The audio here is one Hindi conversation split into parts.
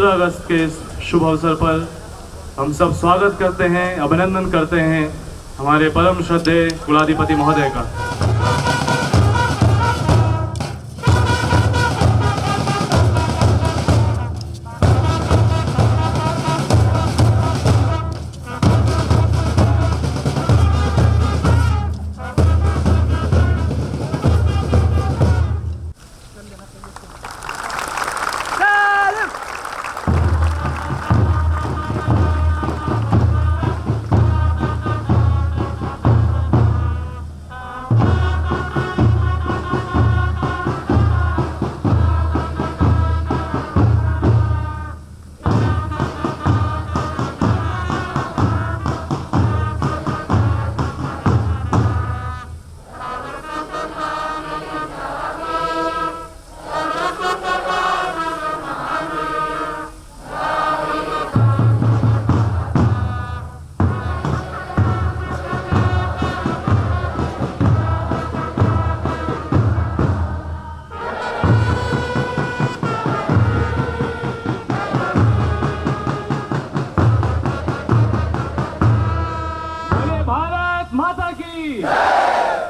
15 अगस्त के इस शुभ अवसर पर हम सब स्वागत करते हैं, अभिनंदन करते हैं हमारे परम श्रद्धेय कुलाधिपति महोदय का।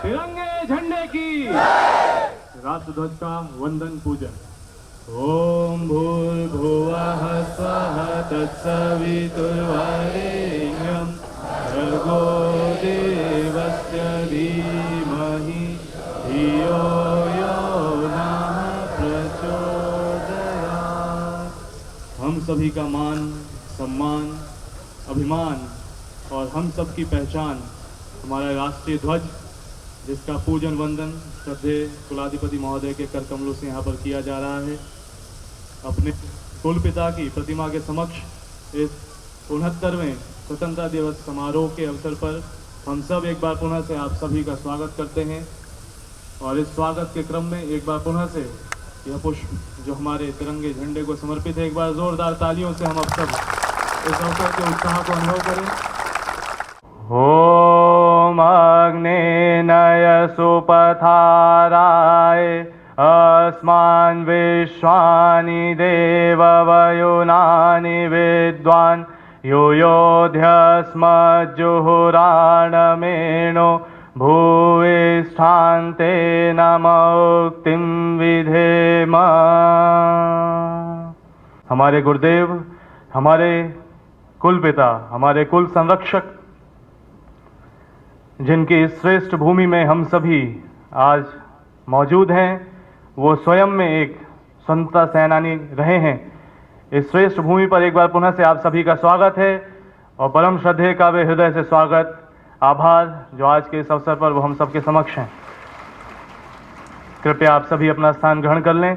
तिरंगे झंडे की राष्ट्रध्वज का वंदन पूजन। ओम भूर्भुवः स्वः तत्सवितुर्वरेण्यं भर्गो देवस्य धीमहि धियो यो नः प्रचोदयात्। हम सभी का मान, सम्मान, अभिमान और हम सब की पहचान हमारा राष्ट्रीय ध्वज, जिसका पूजन वंदन श्रद्धेय कुलाधिपति महोदय के कर कमलों से यहाँ पर किया जा रहा है। अपने कुलपिता की प्रतिमा के समक्ष इस 69वें स्वतंत्रता दिवस समारोह के अवसर पर हम सब एक बार पुनः से आप सभी का स्वागत करते हैं। और इस स्वागत के क्रम में एक बार पुनः से यह पुष्प जो हमारे तिरंगे झंडे को समर्पित है, एक बार जोरदार तालियों से हम अब सब इस अवसर के उत्साह को अनुभव करें। ओम अग्नेनय सुपथाराय अस्मान् विश्वानि देववयुनानि विद्वान् युयोध्यस्मज्जुहुराणमेनो भुविष्ठान्ते नमोक्तिं विधेम। हमारे गुरुदेव, हमारे कुलपिता, हमारे कुल संरक्षक, जिनकी इस श्रेष्ठ भूमि में हम सभी आज मौजूद हैं, वो स्वयं में एक स्वतंत्रता सेनानी रहे हैं। इस श्रेष्ठ भूमि पर एक बार पुनः से आप सभी का स्वागत है और परम श्रद्धेय का वे हृदय से स्वागत, आभार जो आज के इस अवसर पर वो हम सबके समक्ष हैं। कृपया आप सभी अपना स्थान ग्रहण कर लें।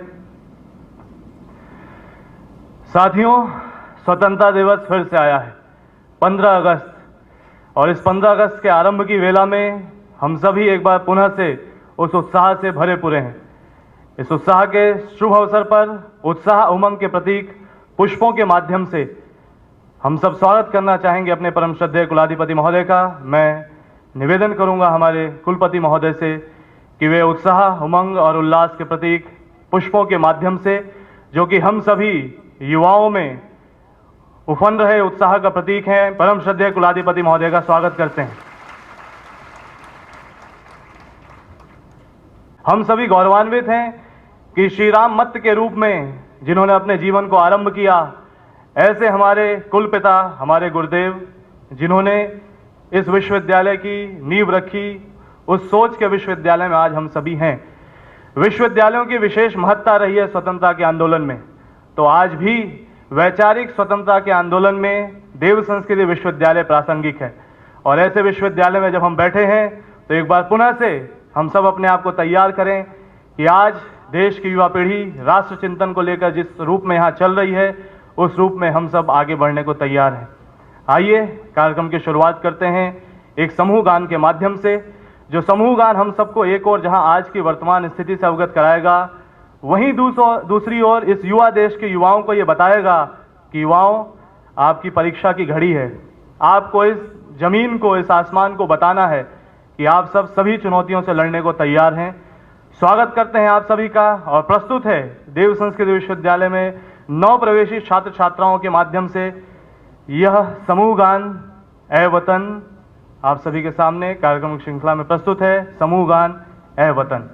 साथियों, स्वतंत्रता दिवस फिर से आया है, 15 अगस्त, और इस 15 अगस्त के आरंभ की वेला में हम सभी एक बार पुनः से उस उत्साह से भरे पूरे हैं। इस उत्साह के शुभ अवसर पर उत्साह उमंग के प्रतीक पुष्पों के माध्यम से हम सब स्वागत करना चाहेंगे अपने परम श्रद्धेय कुलाधिपति महोदय का। मैं निवेदन करूंगा हमारे कुलपति महोदय से कि वे उत्साह, उमंग और उल्लास के प्रतीक पुष्पों के माध्यम से, जो कि हम सभी युवाओं में उफन रहे उत्साह का प्रतीक हैं, परम श्रद्धेय कुलाधिपति महोदय का स्वागत करते हैं। हम सभी गौरवान्वित हैं कि श्री राम मत्त के रूप में जिन्होंने अपने जीवन को आरंभ किया, ऐसे हमारे कुलपिता, हमारे गुरुदेव, जिन्होंने इस विश्वविद्यालय की नींव रखी, उस सोच के विश्वविद्यालय में आज हम सभी हैं। विश्वविद्यालयों की विशेष महत्ता रही है स्वतंत्रता के आंदोलन में, तो आज भी वैचारिक स्वतंत्रता के आंदोलन में देव संस्कृति विश्वविद्यालय प्रासंगिक है। और ऐसे विश्वविद्यालय में जब हम बैठे हैं तो एक बार पुनः से हम सब अपने आप को तैयार करें कि आज देश की युवा पीढ़ी राष्ट्र चिंतन को लेकर जिस रूप में यहाँ चल रही है, उस रूप में हम सब आगे बढ़ने को तैयार हैं। आइए कार्यक्रम की शुरुआत करते हैं एक समूह गान के माध्यम से, जो समूह गान हम सबको एक और जहाँ आज की वर्तमान स्थिति से अवगत कराएगा, वहीं दूसरी ओर इस युवा देश के युवाओं को ये बताएगा कि युवाओं, आपकी परीक्षा की घड़ी है। आपको इस जमीन को, इस आसमान को बताना है कि आप सब सभी चुनौतियों से लड़ने को तैयार हैं। स्वागत करते हैं आप सभी का। और प्रस्तुत है देव संस्कृति विश्वविद्यालय में 9 प्रवेशी छात्र छात्राओं के माध्यम से यह समूह गान ए वतन आप सभी के सामने कार्यक्रम की श्रृंखला में प्रस्तुत है। समूह गान ए वतन।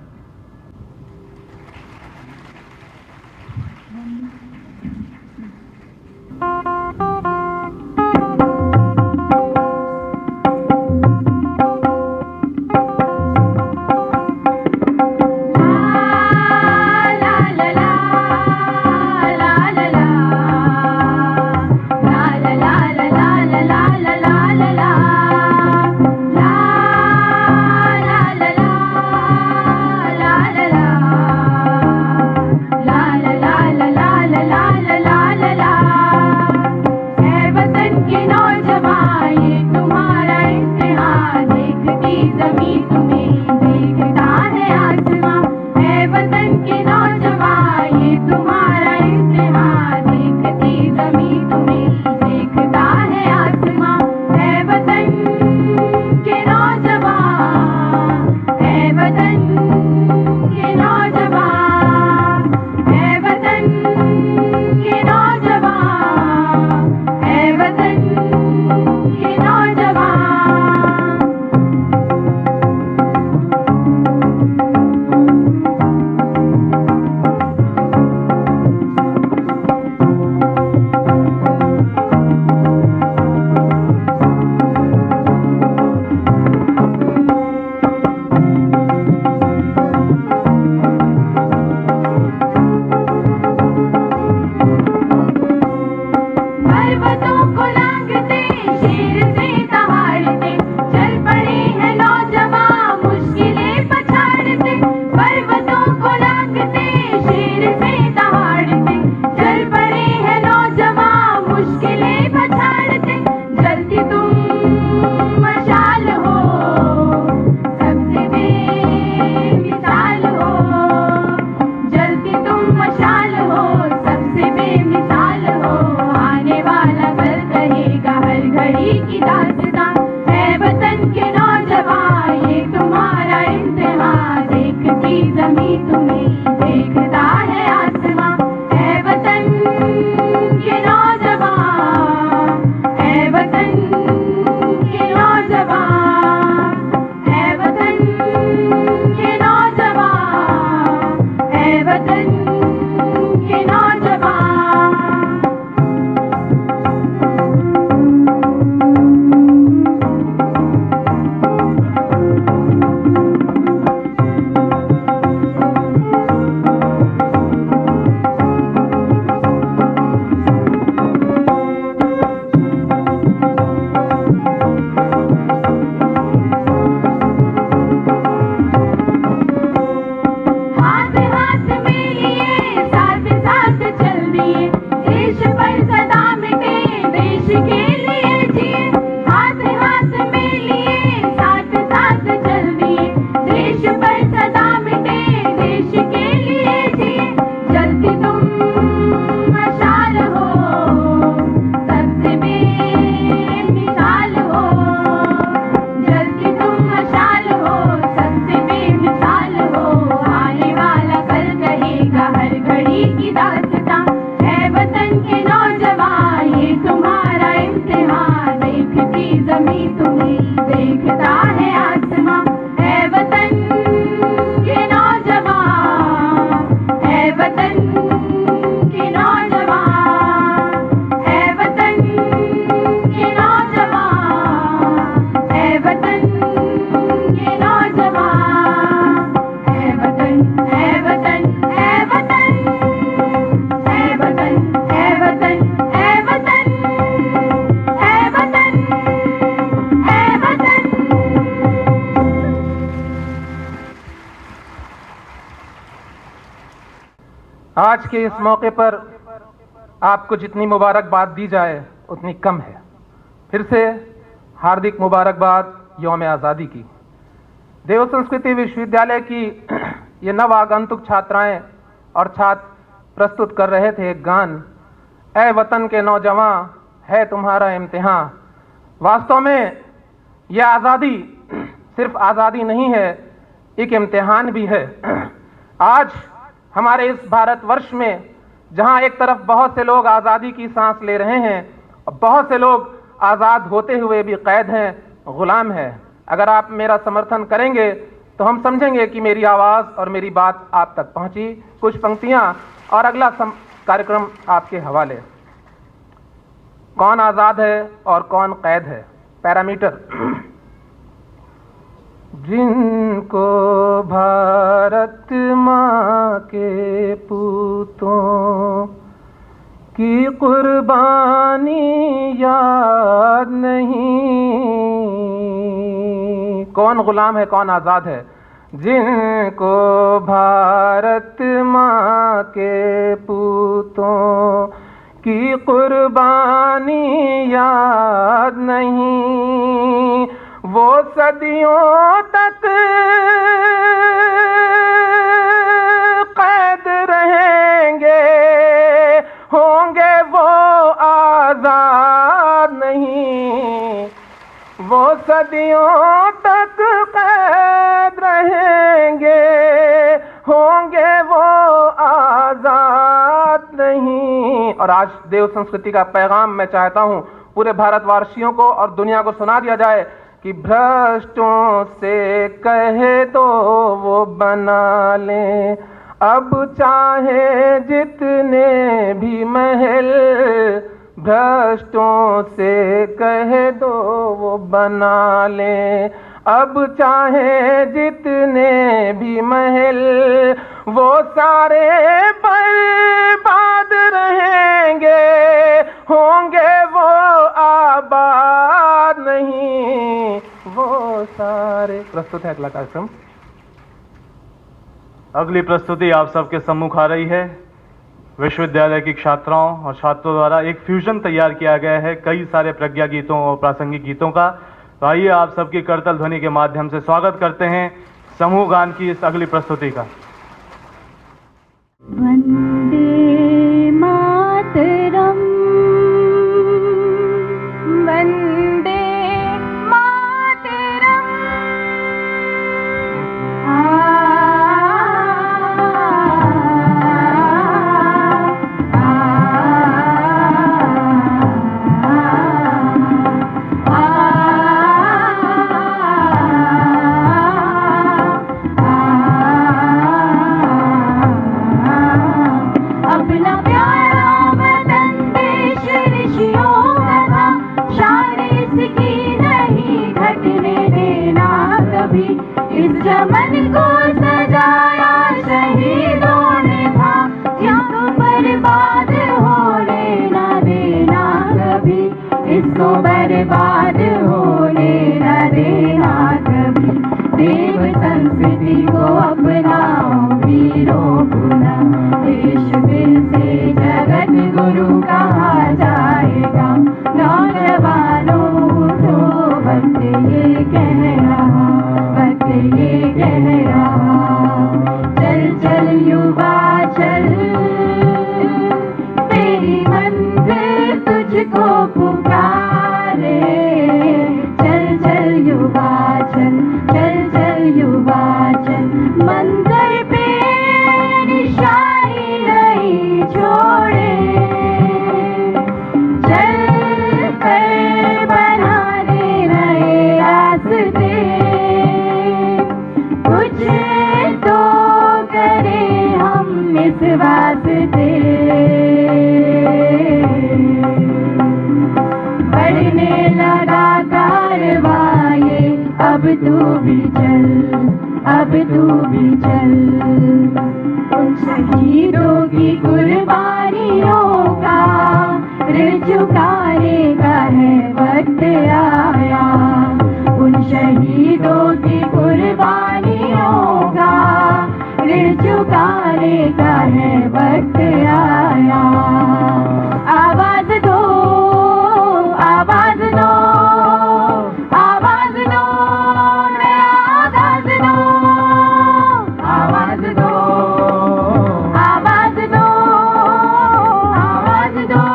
आज के इस मौके पर आपको जितनी मुबारकबाद दी जाए उतनी कम है। फिर से हार्दिक मुबारकबाद यौम आज़ादी की। देव संस्कृति विश्वविद्यालय की ये नव आगंतुक छात्राएं और छात्र प्रस्तुत कर रहे थे एक गान, ऐ वतन के नौजवान है तुम्हारा इम्तिहान। वास्तव में यह आज़ादी सिर्फ आज़ादी नहीं है, एक इम्तिहान भी है। आज हमारे इस भारतवर्ष में जहां एक तरफ बहुत से लोग आजादी की सांस ले रहे हैं और बहुत से लोग आजाद होते हुए भी कैद हैं, गुलाम हैं। अगर आप मेरा समर्थन करेंगे तो हम समझेंगे कि मेरी आवाज और मेरी बात आप तक पहुंची। कुछ पंक्तियां और अगला कार्यक्रम आपके हवाले। कौन आजाद है और कौन कैद है? पैरामीटर। जिनको भारत माँ के पूतों की कुर्बानी याद नहीं, कौन गुलाम है कौन आजाद है? जिनको भारत माँ के पूतों की कुर्बानी याद नहीं, वो सदियों तक कैद रहेंगे, होंगे वो आजाद नहीं, वो सदियों तक कैद रहेंगे, होंगे वो आजाद नहीं। और आज देव संस्कृति का पैगाम मैं चाहता हूं पूरे भारतवासियों को और दुनिया को सुना दिया जाए कि भ्रष्टों से कहे तो वो बना लें, अब चाहे जितने भी महल, भ्रष्टों से कहे दो वो बना लें, अब चाहे जितने भी महल, वो सारे बर्बाद रहेंगे, होंगे वो आबाद नहीं, वो सारे। प्रस्तुत है अगला कार्यक्रम। अगली प्रस्तुति आप सबके सम्मुख आ रही है। विश्वविद्यालय की छात्राओं और छात्रों द्वारा एक फ्यूजन तैयार किया गया है कई सारे प्रज्ञा गीतों और प्रासंगिक गीतों का। तो आइए आप सबकी करतल ध्वनि के माध्यम से स्वागत करते हैं समूह गान की इस अगली प्रस्तुति का। वंदे मातरम, वंदे मातरम, इस चमन को सजाया शहीदों ने था, यहाँ बर्बाद होने न देना कभी, इसको बर्बाद होने न देना कभी। देव संस्कृति को अपनाओ वीरों पुनः, देश फिर से जगत गुरु कहा जाएगा। नौजवानों उठो, वक्त ये कह रहा, वक्त ये कह रहा, चल चल युवा चल, तेरी मंजिल तुझको पुकारे, चल चल युवा चल, चल चल युवा चल, मंदिर पे निशानी नहीं छोड़े, चल कर बनाने नए रास्ते, कुछ तो करें हम इस वास्ते। बढ़ने लगा कारवाए, अब तू भी चल, अब तू भी चल, उन शहीदों की कुर्बानियों का ऋण चुकाने का है वक्त आया, उन शहीदों की कुर्बानियों का ऋण चुकाने का है वक्त आया। आवाज दो, आवाज दो, आवाज दो, नया आगाज दो, आवाज दो, आवाज दो, आवाज दो,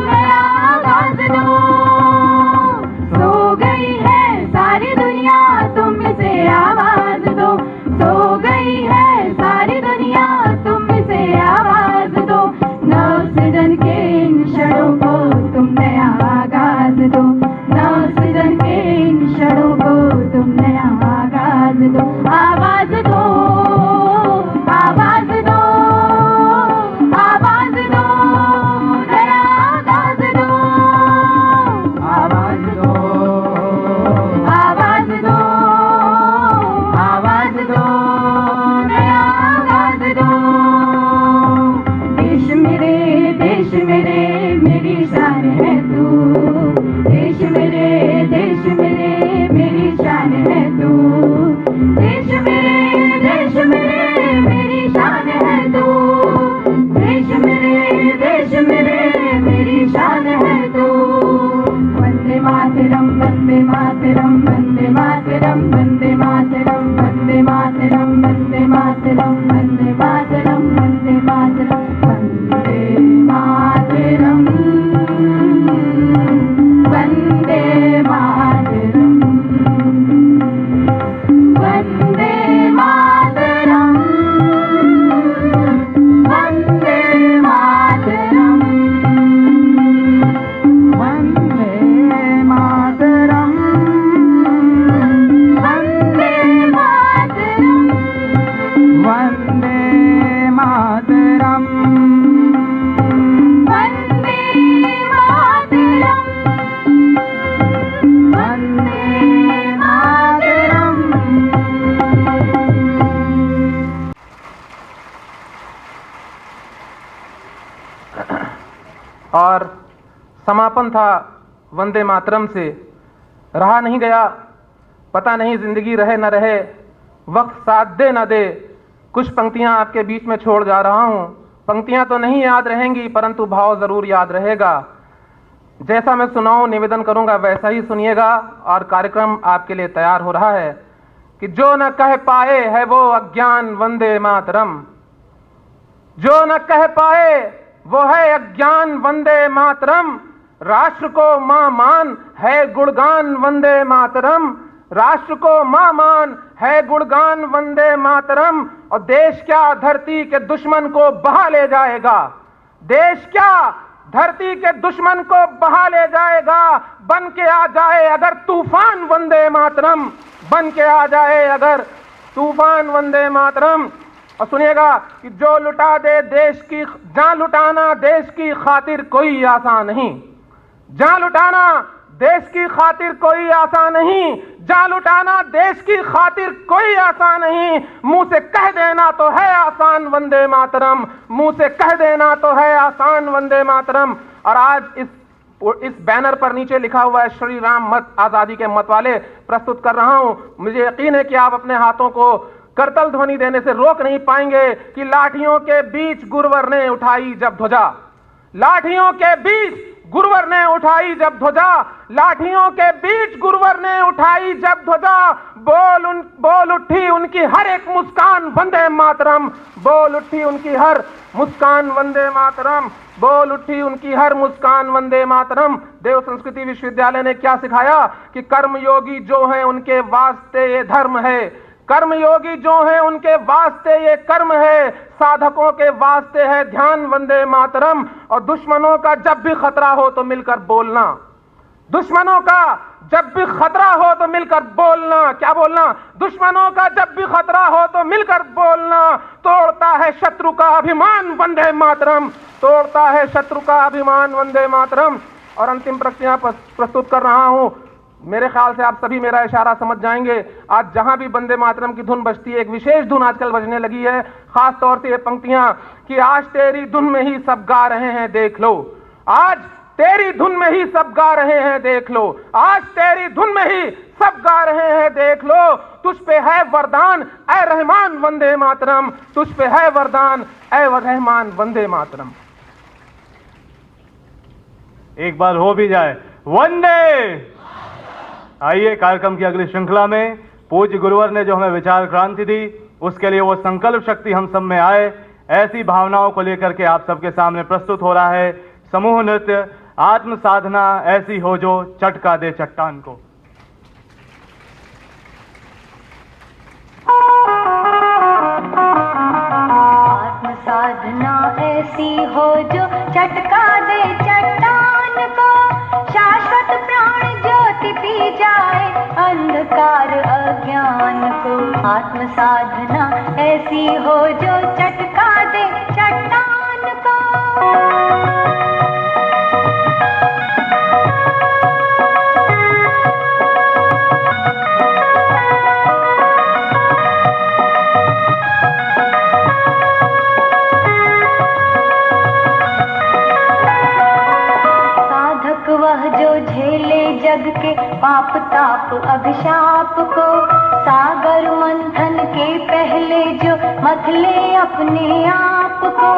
नया आगाज दो। सो गई है सारी दुनिया, तुम इसे आवाज दो, सो गई है सारी दुनिया, तुम इसे आवाज दो, आवाज दो, आवाज दो, आवाज दो, नया आगाज दो, आवाज दो, आवाज दो, आवाज दो, नया आगाज दो। देश मेरे मेरी शान है तू, देश मेरे मेरी शान है तू, देश मेरे मेरी शान है तू, देश मेरे मेरी शान है तू। वंदे मातरम, वंदे मातरम, वंदे मातरम, वंदे मातरम, वंदे मातरम, वंदे मातरम, वंदे मातरम, वंदे मातरम, वंदे मातरम, वंदे मातरम, वंदे मातरम, वंदे मातरम, वंदे मातरम, वंदे मातरम, वंदे मातरम, वंदे मातरम, वंदे मातरम। और समापन था वंदे मातरम से। रहा नहीं गया, पता नहीं जिंदगी रहे न रहे, वक्त साथ दे न दे, कुछ पंक्तियां आपके बीच में छोड़ जा रहा हूं। पंक्तियां तो नहीं याद रहेंगी, परंतु भाव जरूर याद रहेगा। जैसा मैं सुनाऊं, निवेदन करूंगा वैसा ही सुनिएगा। और कार्यक्रम आपके लिए तैयार हो रहा है कि जो न कह पाए है वो अज्ञान वंदे मातरम, जो न कह पाए वो है अज्ञान वंदे मातरम, राष्ट्र को मां मान है गुणगान वंदे मातरम, राष्ट्र को मां मान है गुणगान वंदे मातरम। और देश क्या धरती के दुश्मन को बहा ले जाएगा, देश क्या धरती के दुश्मन को बहा ले जाएगा। बन के आ जाए अगर तूफान वंदे मातरम, बन के आ जाए अगर तूफान वंदे मातरम। और सुनिएगा कि जो लुटा दे देश की जान, लुटाना देश की खातिर कोई आसान नहीं, जान लुटाना देश की खातिर कोई आसान नहीं, जान लुटाना देश की खातिर कोई आसान नहीं। मुंह से कह देना तो है आसान वंदे मातरम, मुंह से कह देना तो है आसान वंदे मातरम। और आज इस बैनर पर नीचे लिखा हुआ है श्री राम मत आजादी के मत वाले, प्रस्तुत कर रहा हूं। मुझे यकीन है कि आप अपने हाथों को करतल ध्वनि देने से रोक नहीं पाएंगे कि लाठियों के बीच गुरुवर ने उठाई जब ध्वजा, लाठियों के बीच गुरुवर ने उठाई जब ध्वजा, लाठियों के बीच गुरुवर ने उठाई जब ध्वजा। बोल उठी उनकी हर एक मुस्कान वंदे मातरम, बोल उठी उनकी हर मुस्कान वंदे मातरम, बोल उठी उनकी हर मुस्कान वंदे मातरम। देव संस्कृति विश्वविद्यालय ने क्या सिखाया कि कर्मयोगी जो हैं उनके वास्ते ये धर्म है, कर्मयोगी जो हैं उनके वास्ते ये कर्म है, साधकों के वास्ते है ध्यान वंदे मातरम। और दुश्मनों का जब भी खतरा हो तो मिलकर बोलना, दुश्मनों का जब भी खतरा हो तो मिलकर बोलना। क्या बोलना? दुश्मनों का जब भी खतरा हो तो मिलकर बोलना। तोड़ता है शत्रु का अभिमान वंदे मातरम, तोड़ता है शत्रु का अभिमान वंदे मातरम। और अंतिम प्रक्रिया प्रस्तुत कर रहा हूं। मेरे ख्याल से आप सभी मेरा इशारा समझ जाएंगे। आज जहां भी वंदे मातरम की धुन बजती है, एक विशेष धुन आजकल बजने लगी है, खास तौर से ये पंक्तियां कि आज तेरी धुन में ही सब गा रहे हैं देख लो, आज तेरी धुन में ही सब गा रहे हैं देख लो, आज तेरी धुन में ही सब गा रहे हैं देख लो। तुझ पे है वरदान ऐ रहमान वंदे मातरम, तुझ पे है वरदान ऐ रहमान वंदे मातरम। एक बार हो भी जाए वंदे। आइए कार्यक्रम की अगली श्रृंखला में पूज्य गुरुवर ने जो हमें विचार क्रांति दी, उसके लिए वो संकल्प शक्ति हम सब में आए, ऐसी भावनाओं को लेकर के आप सबके सामने प्रस्तुत हो रहा है समूह नृत्य आत्म साधना ऐसी हो जो चटका दे चट्टान को। आत्म साधना ऐसी हो जो चटका दे चट्टान को, शाश्वत प्राण ज्योति पी जाए अंधकार अज्ञान अज्ञान को। आत्म साधना ऐसी हो जो चटका दे चट्टान को। जग के पाप ताप अभिशाप को। सागर मंथन के पहले जो मथले अपने आप को।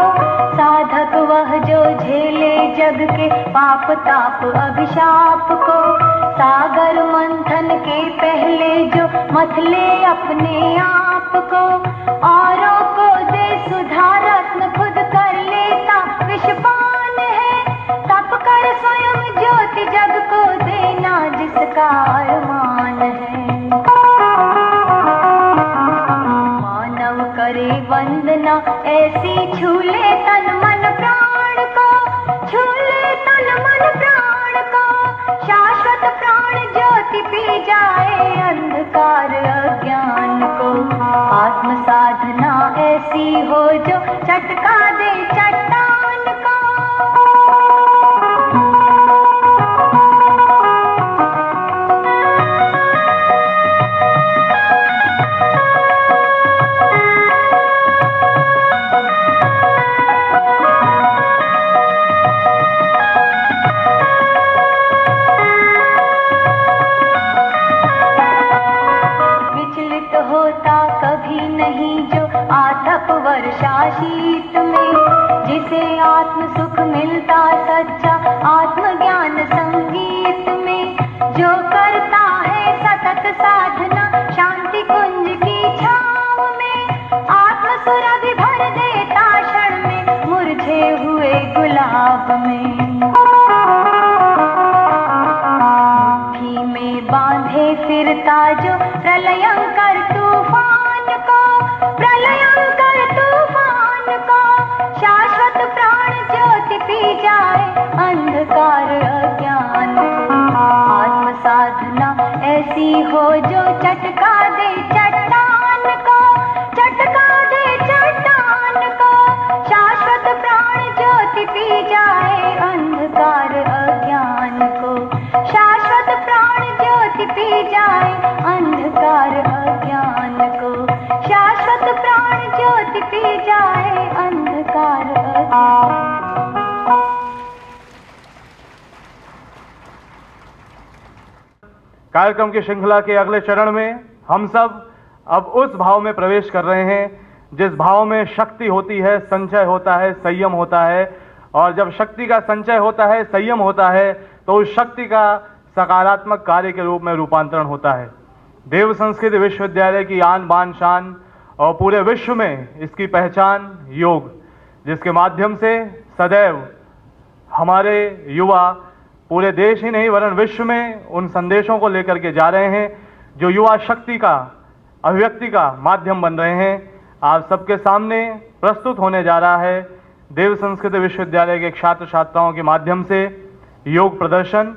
साधक वह जो झेले जग के पाप ताप अभिशाप को। सागर मंथन के पहले जो मथले अपने आप को। औरों को दे सुधारत्न खुद कर लेता विषपान है। तप कर स्वयं ज्योति जग को देना जिसका अरमान है। मानव करे वंदना ऐसी छूले तन मन प्राण को। छूले तन मन प्राण को। शाश्वत प्राण ज्योति पी जाए अंधकार अज्ञान को। आत्म साधना ऐसी हो जो चटका दे चट्टान को। वर्षा शीत में जिसे आत्म सुख मिलता सच्चा आत्मज्ञान संगीत में। जो करता है सतत साधना शांति कुंज की छाँव में। आत्म सुरभि भर देता क्षण में मुरझे हुए गुलाब में। मुट्ठी में बांधे फिरता जो प्रलयंकर तूफान को। प्रलयंकर तूफान को। शाश्वत प्राण ज्योति पी जाए अंधकार अज्ञान को। आत्म साधना ऐसी हो जो चटका दे चट्टान को। चटका दे चट्टान को। शाश्वत प्राण ज्योति पी जाए अंधकार अज्ञान को। शाश्वत प्राण ज्योति पी जाए अंधकार अज्ञान को। शाश्वत प्राण ज्योति पी जाए अंधकार अज्ञान। कार्यक्रम की श्रृंखला के अगले चरण में हम सब अब उस भाव में प्रवेश कर रहे हैं जिस भाव में शक्ति होती है, संचय होता है, संयम होता है। और जब शक्ति का संचय होता है, संयम होता है, तो उस शक्ति का सकारात्मक कार्य के रूप में रूपांतरण होता है। देव संस्कृत विश्वविद्यालय की आन बान शान और पूरे विश्व में इसकी पहचान योग, जिसके माध्यम से सदैव हमारे युवा पूरे देश ही नहीं वरन विश्व में उन संदेशों को लेकर के जा रहे हैं जो युवा शक्ति का अभिव्यक्ति का माध्यम बन रहे हैं। आप सबके सामने प्रस्तुत होने जा रहा है देव संस्कृत विश्वविद्यालय के छात्र छात्राओं के माध्यम से योग प्रदर्शन।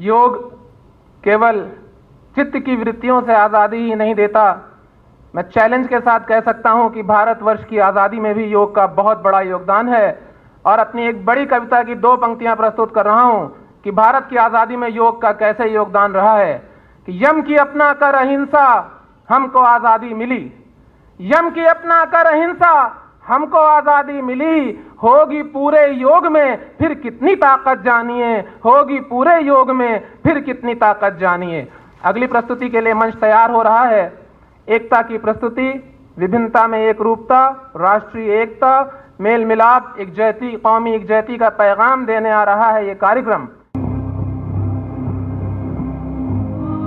योग केवल चित्त की वृत्तियों से आज़ादी ही नहीं देता, मैं चैलेंज के साथ कह सकता हूं कि भारतवर्ष की आज़ादी में भी योग का बहुत बड़ा योगदान है। और अपनी एक बड़ी कविता की 2 पंक्तियां प्रस्तुत कर रहा हूं कि भारत की आज़ादी में योग का कैसे योगदान रहा है। कि यम की अपना कर अहिंसा हमको आज़ादी मिली, यम की अपना कर अहिंसा हमको आज़ादी मिली, होगी पूरे योग में फिर कितनी ताकत जानिए, होगी पूरे योग में फिर कितनी ताकत जानिए। अगली प्रस्तुति के लिए मंच तैयार हो रहा है। एकता की प्रस्तुति, विभिन्नता में एक रूपता, राष्ट्रीय एकता, मेल मिलाप, एकजहती, कौमी एकजहती का पैगाम देने आ रहा है ये कार्यक्रम।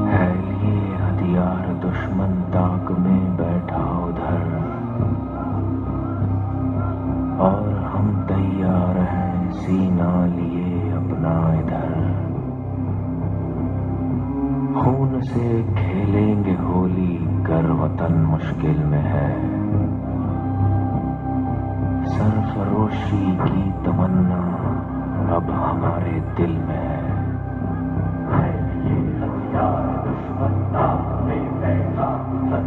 है लिए हथियार दुश्मन ताक में बैठा उधर, और हम तैयार हैं सीना लिए अपना इधर। खून से खेलेंगे होली कर वतन मुश्किल में है, सरफरोशी की तमन्ना अब हमारे दिल में है। ये हथियार दुश्मन ताक में बैठा उधर,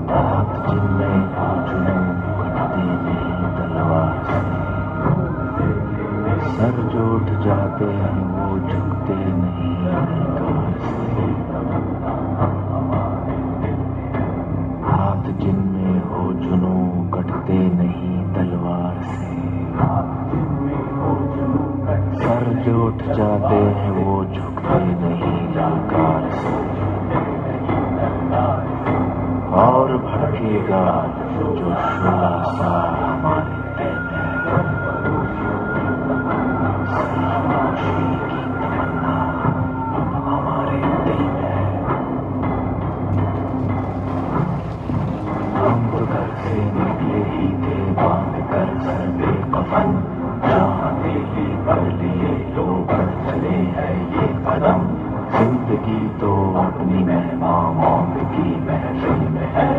हाथ जिनमें जुनून कटते नहीं तलवार से, सर जो उठ जाते हैं वो झुकते नहीं अहंकार से। हाथ जिनमें हो जुनून कटते नहीं तलवार से, सर जो उठ जाते हैं वो झुकते नहीं ललकार से। और भड़केगा जो शोला सा हमारे दिल में, सरफरोशी की तमन्ना अब हमारे दिल में। हम तो घर से निकले ही थे बांध कर सर पे कफन, चाहते ही कर लिए लो बढ़ चले हैं ये कदम। जिंदगी तो अपनी मेहमा मौत की महफिल में है,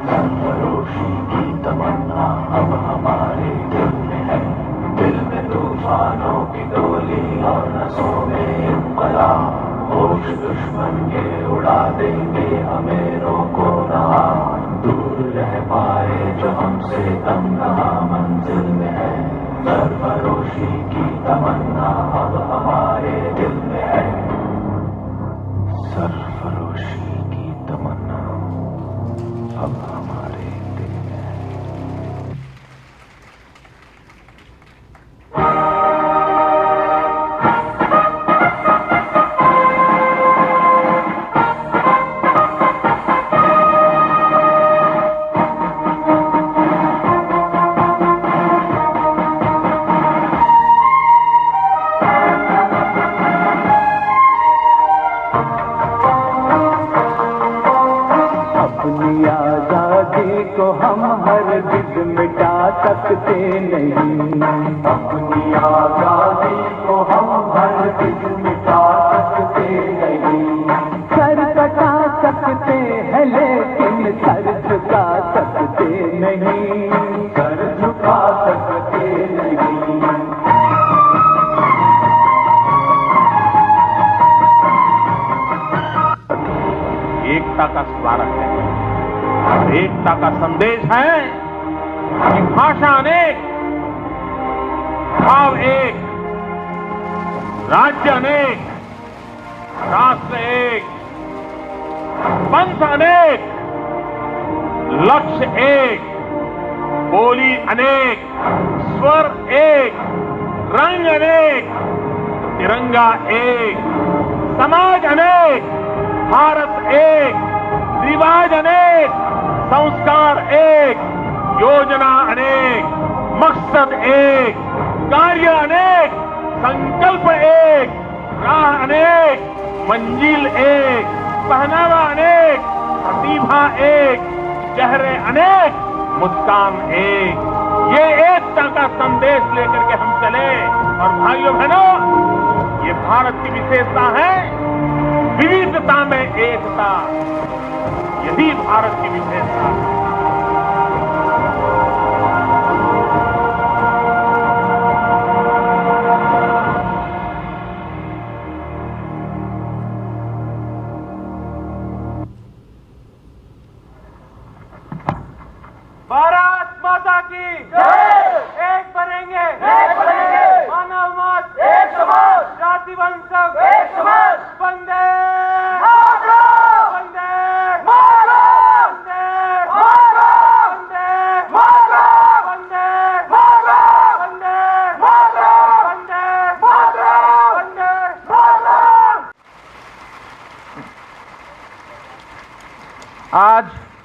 सरफरोशी की तमन्ना अब हमारे दिल में है। दिल में तूफानों की टोली और नसों में इंकलाब, होश दुश्मन के उड़ा देंगे हमें रोको ना। दूर रह पाए जो हमसे दम कहाँ मंजिल में है, सरफरोशी की तमन्ना अब हमारे दिल में है। सरफरोशी की तमन्ना अब हमारे दिल में है। सकते नहीं, अपनी आजादी को हम हरगिज़ मिटा सकते नहीं। सर कटा सकते हैं लेकिन सर झुका सकते नहीं, सर झुका सकते नहीं। एकता का स्मारक है, एकता का संदेश है कि भाषा अनेक, भाव एक, राज्य अनेक, राष्ट्र एक, पंथ अनेक, लक्ष्य एक, बोली अनेक, स्वर एक, रंग अनेक, तिरंगा एक, समाज अनेक, भारत एक, रिवाज अनेक, संस्कार एक, योजना अनेक, मकसद एक, कार्य अनेक, संकल्प एक, राह अनेक, मंजिल एक, पहनावा अनेक, प्रतिभा एक, चेहरे अनेक, मुस्कान एक। ये एकता का संदेश लेकर के हम चले। और भाइयों बहनों, ये भारत की विशेषता है, विविधता में एकता। यही भारत की विशेषता है।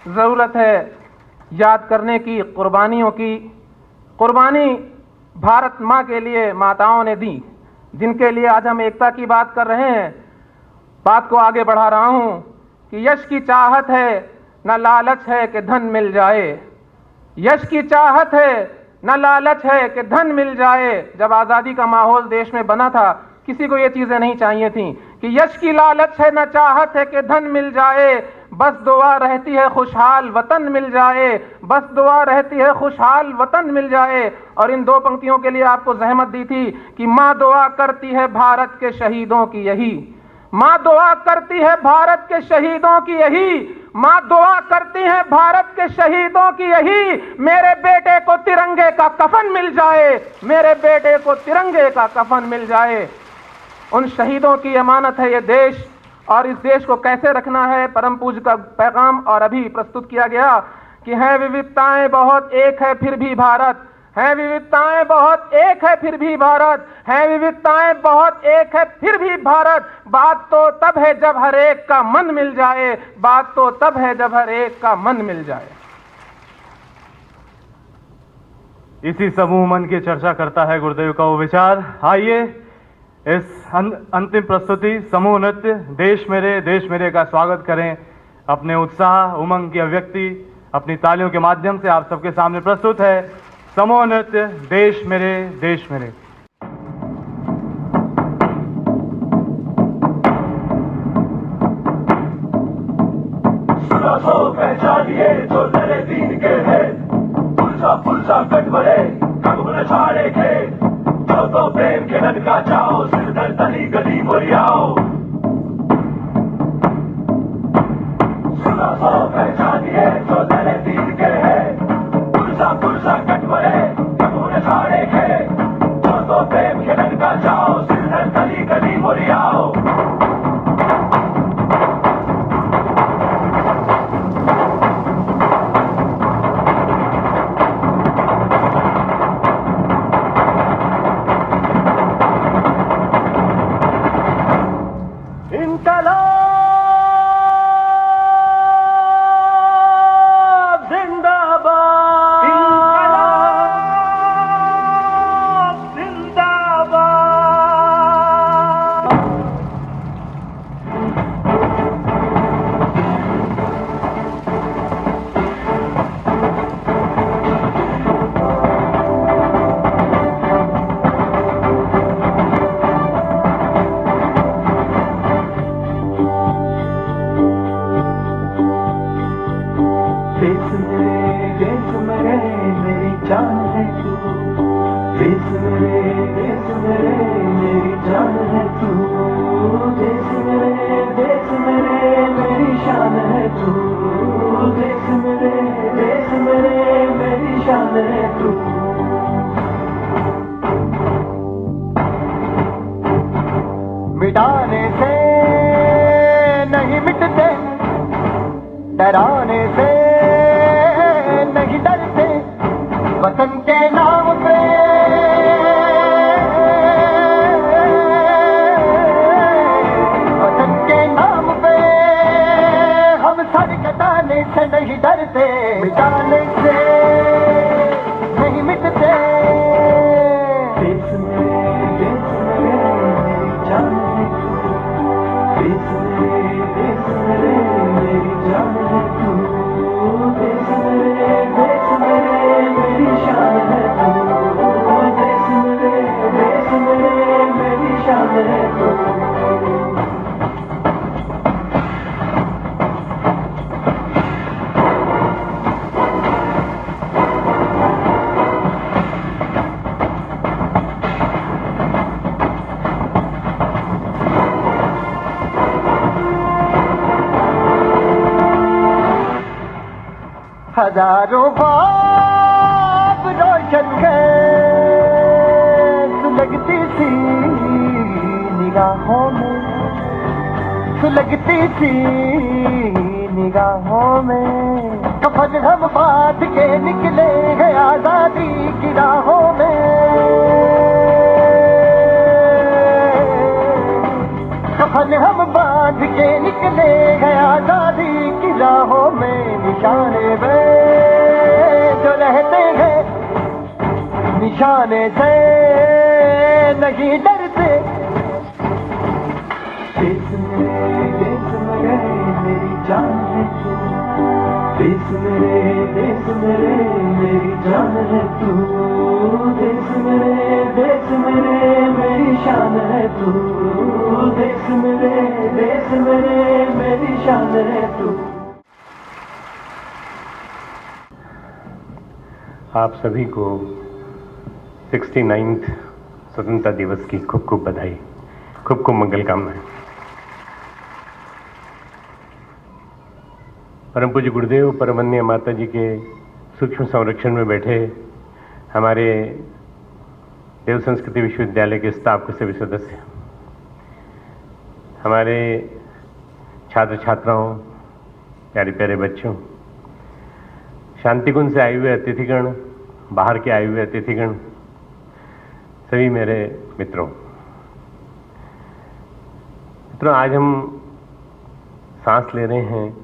ज़रूरत है याद करने की कुर्बानियों की। कुर्बानी भारत माँ के लिए माताओं ने दी, जिनके लिए आज हम एकता की बात कर रहे हैं। बात को आगे बढ़ा रहा हूँ कि यश की चाहत है न लालच है कि धन मिल जाए। यश की चाहत है न लालच है कि धन मिल जाए। जब आज़ादी का माहौल देश में बना था, किसी को ये चीज़ें नहीं चाहिए थी कि यश की लालच है न चाहत है कि धन मिल जाए। बस दुआ रहती है खुशहाल वतन मिल जाए। बस दुआ रहती है खुशहाल वतन मिल जाए। और इन दो पंक्तियों के लिए आपको जहमत दी थी कि माँ दुआ करती है भारत के शहीदों की यही। माँ दुआ करती है भारत के शहीदों की यही। माँ दुआ करती है भारत के शहीदों की यही। मेरे बेटे को तिरंगे का कफन मिल जाए। मेरे बेटे को तिरंगे का कफन मिल जाए। उन शहीदों की अमानत है ये देश, और इस देश को कैसे रखना है, परम पूज्य का पैगाम और अभी प्रस्तुत किया गया कि हैं विविधताएं बहुत एक है फिर भी भारत। हैं विविधताएं बहुत एक है फिर भी भारत। हैं विविधताएं बहुत एक है फिर भी भारत। बात तो तब है जब हर एक का मन मिल जाए। बात तो तब है जब हर एक का मन मिल जाए। इसी समूह मन की चर्चा करता है गुरुदेव का वो विचार। आइए इस अंतिम प्रस्तुति समूह नृत्य देश मेरे का स्वागत करें। अपने उत्साह उमंग की अभिव्यक्ति अपनी तालियों के माध्यम से आप सबके सामने प्रस्तुत है समूह नृत्य देश मेरे देश मेरे। सुना तो पहचानिए जो नरे दीन के हैं, पुलसा पुलसा कट बड़े कब न छाड़े थे। तो प्रेम के नद का जाओ सिरदर तली गली मोरियाओ। सुना तो पहचानिए जो नरे दीन के हैं, पुलसा पुलसा कट बड़े कब न छाड़े थे। तो प्रेम के नद का जाओ सिरदर तली गली मोरियाओ। मिटाने से नहीं मिटते, डराने से नहीं डरते, वतन के नाम पे वतन के नाम पे हम सर कटाने से नहीं डरते, मिटाने से नहीं मिटते। हजारों बाब रोशन है सुलगती सी निगाहों में, सुलगती सी निगाहों में। कफन हम बांध के निकले हैं आजादी की राहों में, कफन हम बांध के निकले हैं आजादी की राहों में। निशाने वे जो रहते हैं निशाने से नहीं डरते। देश मेरे मेरी जान है तू, देश मेरे मेरी जान है तू, देश मेरे मेरी शान है तू, देश मेरे मेरी शान है तू। आप सभी को 69th स्वतंत्रता दिवस की खूब खूब बधाई, खूब खूब मंगल कामनाएं। परम पूज्य गुरुदेव परमन्य माता जी के सूक्ष्म संरक्षण में बैठे हमारे देव संस्कृति विश्वविद्यालय के स्टाफ के सभी सदस्य, हमारे छात्र छात्राओं, प्यारे प्यारे बच्चों, शांतिकुंज से आए हुए अतिथिगण, बाहर के आए हुए अतिथिगण, सभी मेरे मित्रों, आज हम सांस ले रहे हैं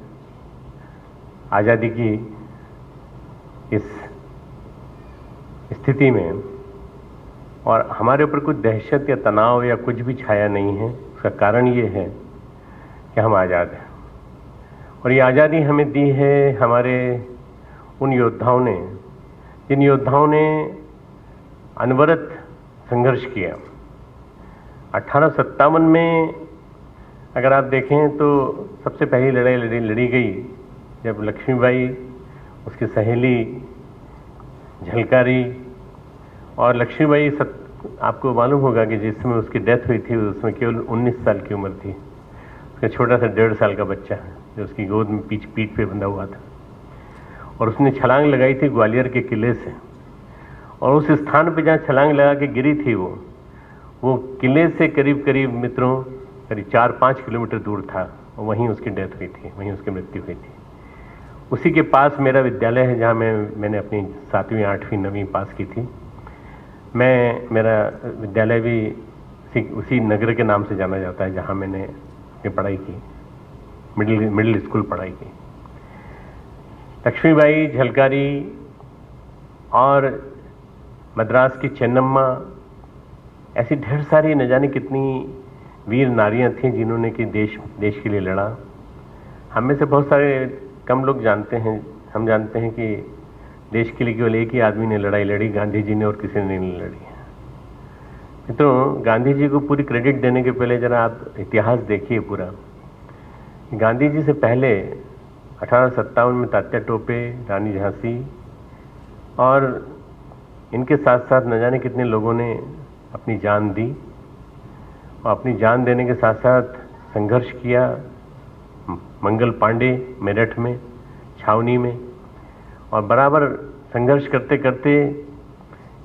आज़ादी की इस स्थिति में, और हमारे ऊपर कुछ दहशत या तनाव या कुछ भी छाया नहीं है। उसका कारण ये है कि हम आज़ाद हैं, और ये आज़ादी हमें दी है हमारे उन योद्धाओं ने, जिन योद्धाओं ने अनवरत संघर्ष किया। 1857 में अगर आप देखें तो सबसे पहली लड़ाई लड़ी गई जब लक्ष्मीबाई, उसकी सहेली झलकारी, और लक्ष्मीबाई आपको मालूम होगा कि जिस समय उसकी डेथ हुई थी उसमें केवल 19 साल की उम्र थी। उसका छोटा सा 1.5 साल का बच्चा जो उसकी गोद में पीठ पे बंधा हुआ था, और उसने छलांग लगाई थी ग्वालियर के किले से, और उस स्थान पे जहाँ छलांग लगा के गिरी थी वो किले से करीब करीब मित्रों करीब 4-5 किलोमीटर दूर था, और वहीं उसकी डेथ हुई थी, वहीं उसकी मृत्यु हुई थी। उसी के पास मेरा विद्यालय है जहाँ मैंने अपनी 7वीं 8वीं 9वीं पास की थी। मेरा विद्यालय भी उसी नगर के नाम से जाना जाता है जहाँ मैंने अपनी पढ़ाई की, मिडिल स्कूल पढ़ाई की। लक्ष्मीबाई, झलकारी और मद्रास की चेन्नम्मा, ऐसी ढेर सारी न जाने कितनी वीर नारियां थीं जिन्होंने कि देश के लिए लड़ा। हम में से बहुत सारे कम लोग जानते हैं, हम जानते हैं कि देश के लिए केवल एक ही आदमी ने लड़ाई लड़ी, गांधी जी ने, और किसी ने नहीं लड़ी। तो गांधी जी को पूरी क्रेडिट देने के पहले जरा आप इतिहास देखिए पूरा। गांधी जी से पहले 1857 में तात्या टोपे, रानी झांसी, और इनके साथ साथ न जाने कितने लोगों ने अपनी जान दी, और अपनी जान देने के साथ साथ संघर्ष किया। मंगल पांडे मेरठ में, छावनी में, और बराबर संघर्ष करते करते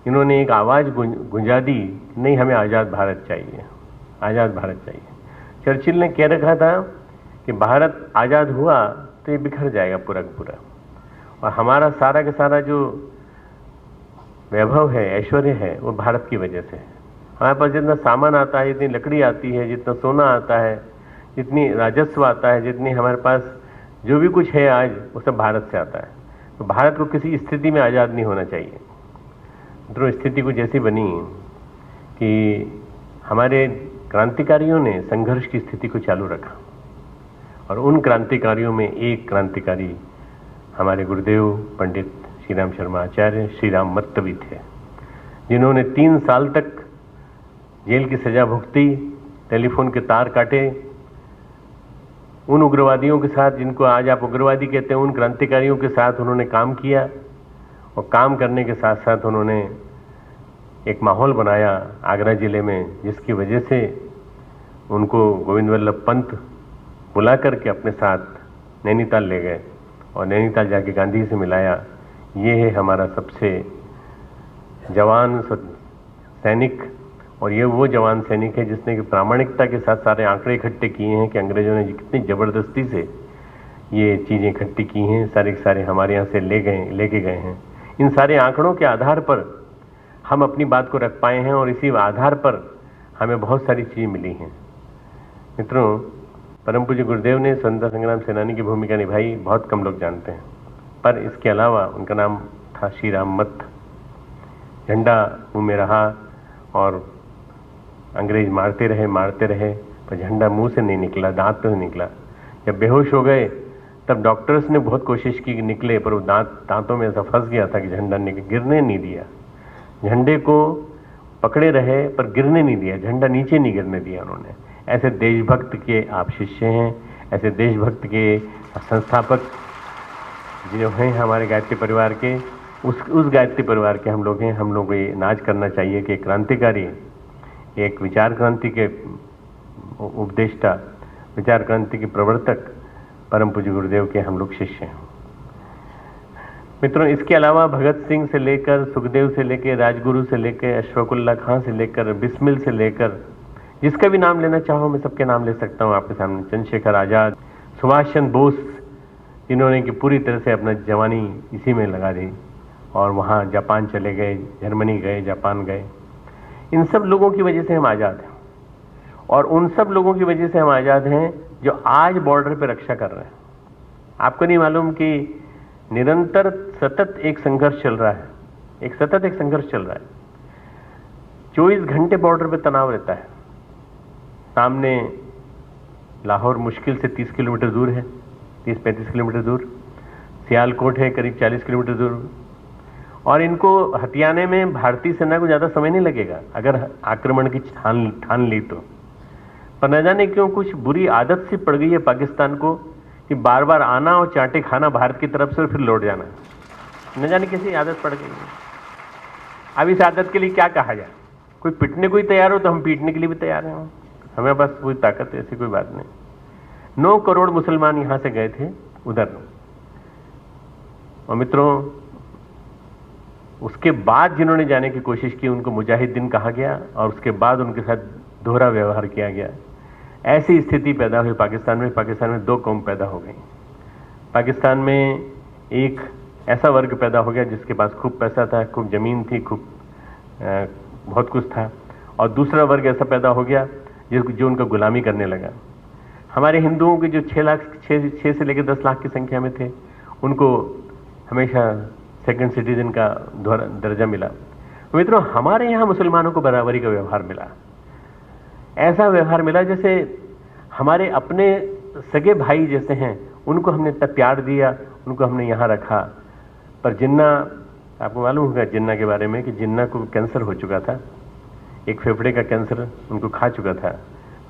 इन्होंने एक आवाज़ गुंजा दी, नहीं हमें आज़ाद भारत चाहिए, आज़ाद भारत चाहिए। चर्चिल ने कह रखा था कि भारत आज़ाद हुआ तो ये बिखर जाएगा पूरा का पूरा, और हमारा सारा का सारा जो वैभव है, ऐश्वर्य है, वो भारत की वजह से है। हमारे पास जितना सामान आता है, जितनी लकड़ी आती है, जितना सोना आता है, जितनी राजस्व आता है, जितनी हमारे पास जो भी कुछ है आज, वो सब भारत से आता है। तो भारत को किसी स्थिति में आज़ाद नहीं होना चाहिए। तो स्थिति कुछ ऐसी बनी कि हमारे क्रांतिकारियों ने संघर्ष की स्थिति को चालू रखा, और उन क्रांतिकारियों में एक क्रांतिकारी हमारे गुरुदेव पंडित श्री राम शर्मा आचार्य, श्री राम मत्त भी थे, जिन्होंने 3 साल तक जेल की सजा भुगती, टेलीफोन के तार काटे, उन उग्रवादियों के साथ जिनको आज आप उग्रवादी कहते हैं, उन क्रांतिकारियों के साथ उन्होंने काम किया, और काम करने के साथ साथ उन्होंने एक माहौल बनाया आगरा ज़िले में, जिसकी वजह से उनको गोविंद वल्लभ पंत बुला करके अपने साथ नैनीताल ले गए, और नैनीताल जाके गांधी से मिलाया। ये है हमारा सबसे जवान सैनिक, और ये वो जवान सैनिक है जिसने कि प्रामाणिकता के साथ सारे आंकड़े इकट्ठे किए हैं कि अंग्रेजों ने कितनी ज़बरदस्ती से ये चीज़ें इकट्ठी की हैं, सारे के सारे हमारे यहाँ से लेके गए हैं। इन सारे आंकड़ों के आधार पर हम अपनी बात को रख पाए हैं, और इसी आधार पर हमें बहुत सारी चीज़ें मिली हैं। मित्रों, परम पूज्य गुरुदेव ने स्वतंत्रता संग्राम सेनानी की भूमिका निभाई, बहुत कम लोग जानते हैं। पर इसके अलावा उनका नाम था श्री राम मत। झंडा मुंह में रहा और अंग्रेज मारते रहे, पर झंडा मुंह से नहीं निकला, दांत से निकला। जब बेहोश हो गए तब डॉक्टर्स ने बहुत कोशिश की कि निकले, पर वो दांतों में ऐसा फंस गया था कि झंडा गिरने नहीं दिया। झंडे को पकड़े रहे पर गिरने नहीं दिया, झंडा नीचे नहीं गिरने दिया उन्होंने। ऐसे देशभक्त के आप शिष्य हैं, ऐसे देशभक्त के संस्थापक जो हैं हमारे गायत्री परिवार के, उस गायत्री परिवार के हम लोग हैं। हम लोग को ये नाज करना चाहिए कि क्रांतिकारी, एक विचार क्रांति के उपदेष्टा, विचार क्रांति के प्रवर्तक परम पूज्य गुरुदेव के हम लोग शिष्य हैं। मित्रों, इसके अलावा भगत सिंह से लेकर, सुखदेव से लेकर, राजगुरु से लेकर, अशफाकुल्ला खां से लेकर, बिस्मिल से लेकर, जिसका भी नाम लेना चाहो मैं सबके नाम ले सकता हूँ आपके सामने। चंद्रशेखर आज़ाद, सुभाष चंद्र बोस, जिन्होंने कि पूरी तरह से अपना जवानी इसी में लगा दी और वहाँ जापान चले गए, जर्मनी गए, जापान गए। इन सब लोगों की वजह से हम आज़ाद हैं, और उन सब लोगों की वजह से हम आज़ाद हैं जो आज बॉर्डर पे रक्षा कर रहे हैं। आपको नहीं मालूम कि निरंतर सतत एक संघर्ष चल रहा है, एक संघर्ष चल रहा है। 24 घंटे बॉर्डर पे तनाव रहता है। सामने लाहौर मुश्किल से 30 किलोमीटर दूर है, 30-35 किलोमीटर दूर। सियालकोट है करीब 40 किलोमीटर दूर, और इनको हथियाने में भारतीय सेना को ज़्यादा समय नहीं लगेगा अगर आक्रमण की ठान ली तो। पर न जाने क्यों कुछ बुरी आदत सी पड़ गई है पाकिस्तान को कि बार बार आना और चांटे खाना भारत की तरफ से और फिर लौट जाना। न जाने कैसी आदत पड़ गई है। अब इस आदत के लिए क्या कहा जाए? कोई पिटने को ही तैयार हो तो हम पीटने के लिए भी तैयार हैं। हमें बस कोई ताकत है, ऐसी कोई बात नहीं। 9 करोड़ मुसलमान यहाँ से गए थे उधर, और मित्रों उसके बाद जिन्होंने जाने की कोशिश की उनको मुजाहिदीन कहा गया, और उसके बाद उनके साथ दोहरा व्यवहार किया गया। ऐसी स्थिति पैदा हुई पाकिस्तान में। पाकिस्तान में 2 कौम पैदा हो गई। पाकिस्तान में एक ऐसा वर्ग पैदा हो गया जिसके पास खूब पैसा था, खूब ज़मीन थी, खूब बहुत कुछ था, और दूसरा वर्ग ऐसा पैदा हो गया जो उनका गुलामी करने लगा। हमारे हिंदुओं के जो 6 से लेकर 10 लाख की संख्या में थे, उनको हमेशा सेकंड सिटीजन का दर्जा मिला। मित्रों, हमारे यहाँ मुसलमानों को बराबरी का व्यवहार मिला। ऐसा व्यवहार मिला जैसे हमारे अपने सगे भाई जैसे हैं, उनको हमने इतना प्यार दिया, उनको हमने यहाँ रखा। पर जिन्ना, आपको मालूम होगा जिन्ना के बारे में कि जिन्ना को कैंसर हो चुका था। एक फेफड़े का कैंसर उनको खा चुका था,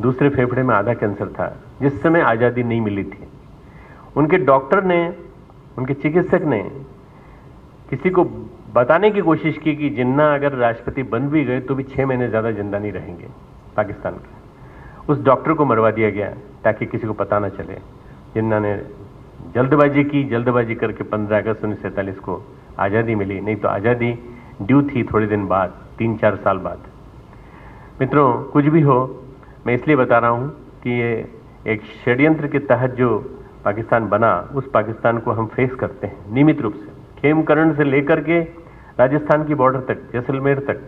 दूसरे फेफड़े में आधा कैंसर था, जिस समय आज़ादी नहीं मिली थी। उनके डॉक्टर ने, उनके चिकित्सक ने किसी को बताने की कोशिश की कि जिन्ना अगर राष्ट्रपति बन भी गए तो भी 6 महीने ज़्यादा जिंदा नहीं रहेंगे पाकिस्तान के। उस डॉक्टर को मरवा दिया गया ताकि किसी को पता ना चले। जिन्ना ने जल्दबाजी करके 15 अगस्त 1947 को आज़ादी मिली, नहीं तो आज़ादी ड्यू थी थोड़े दिन बाद, 3-4 साल बाद। मित्रों, कुछ भी हो, मैं इसलिए बता रहा हूँ कि ये एक षड्यंत्र के तहत जो पाकिस्तान बना, उस पाकिस्तान को हम फेस करते हैं नियमित रूप से। खेमकरण से लेकर के राजस्थान की बॉर्डर तक, जैसलमेर तक,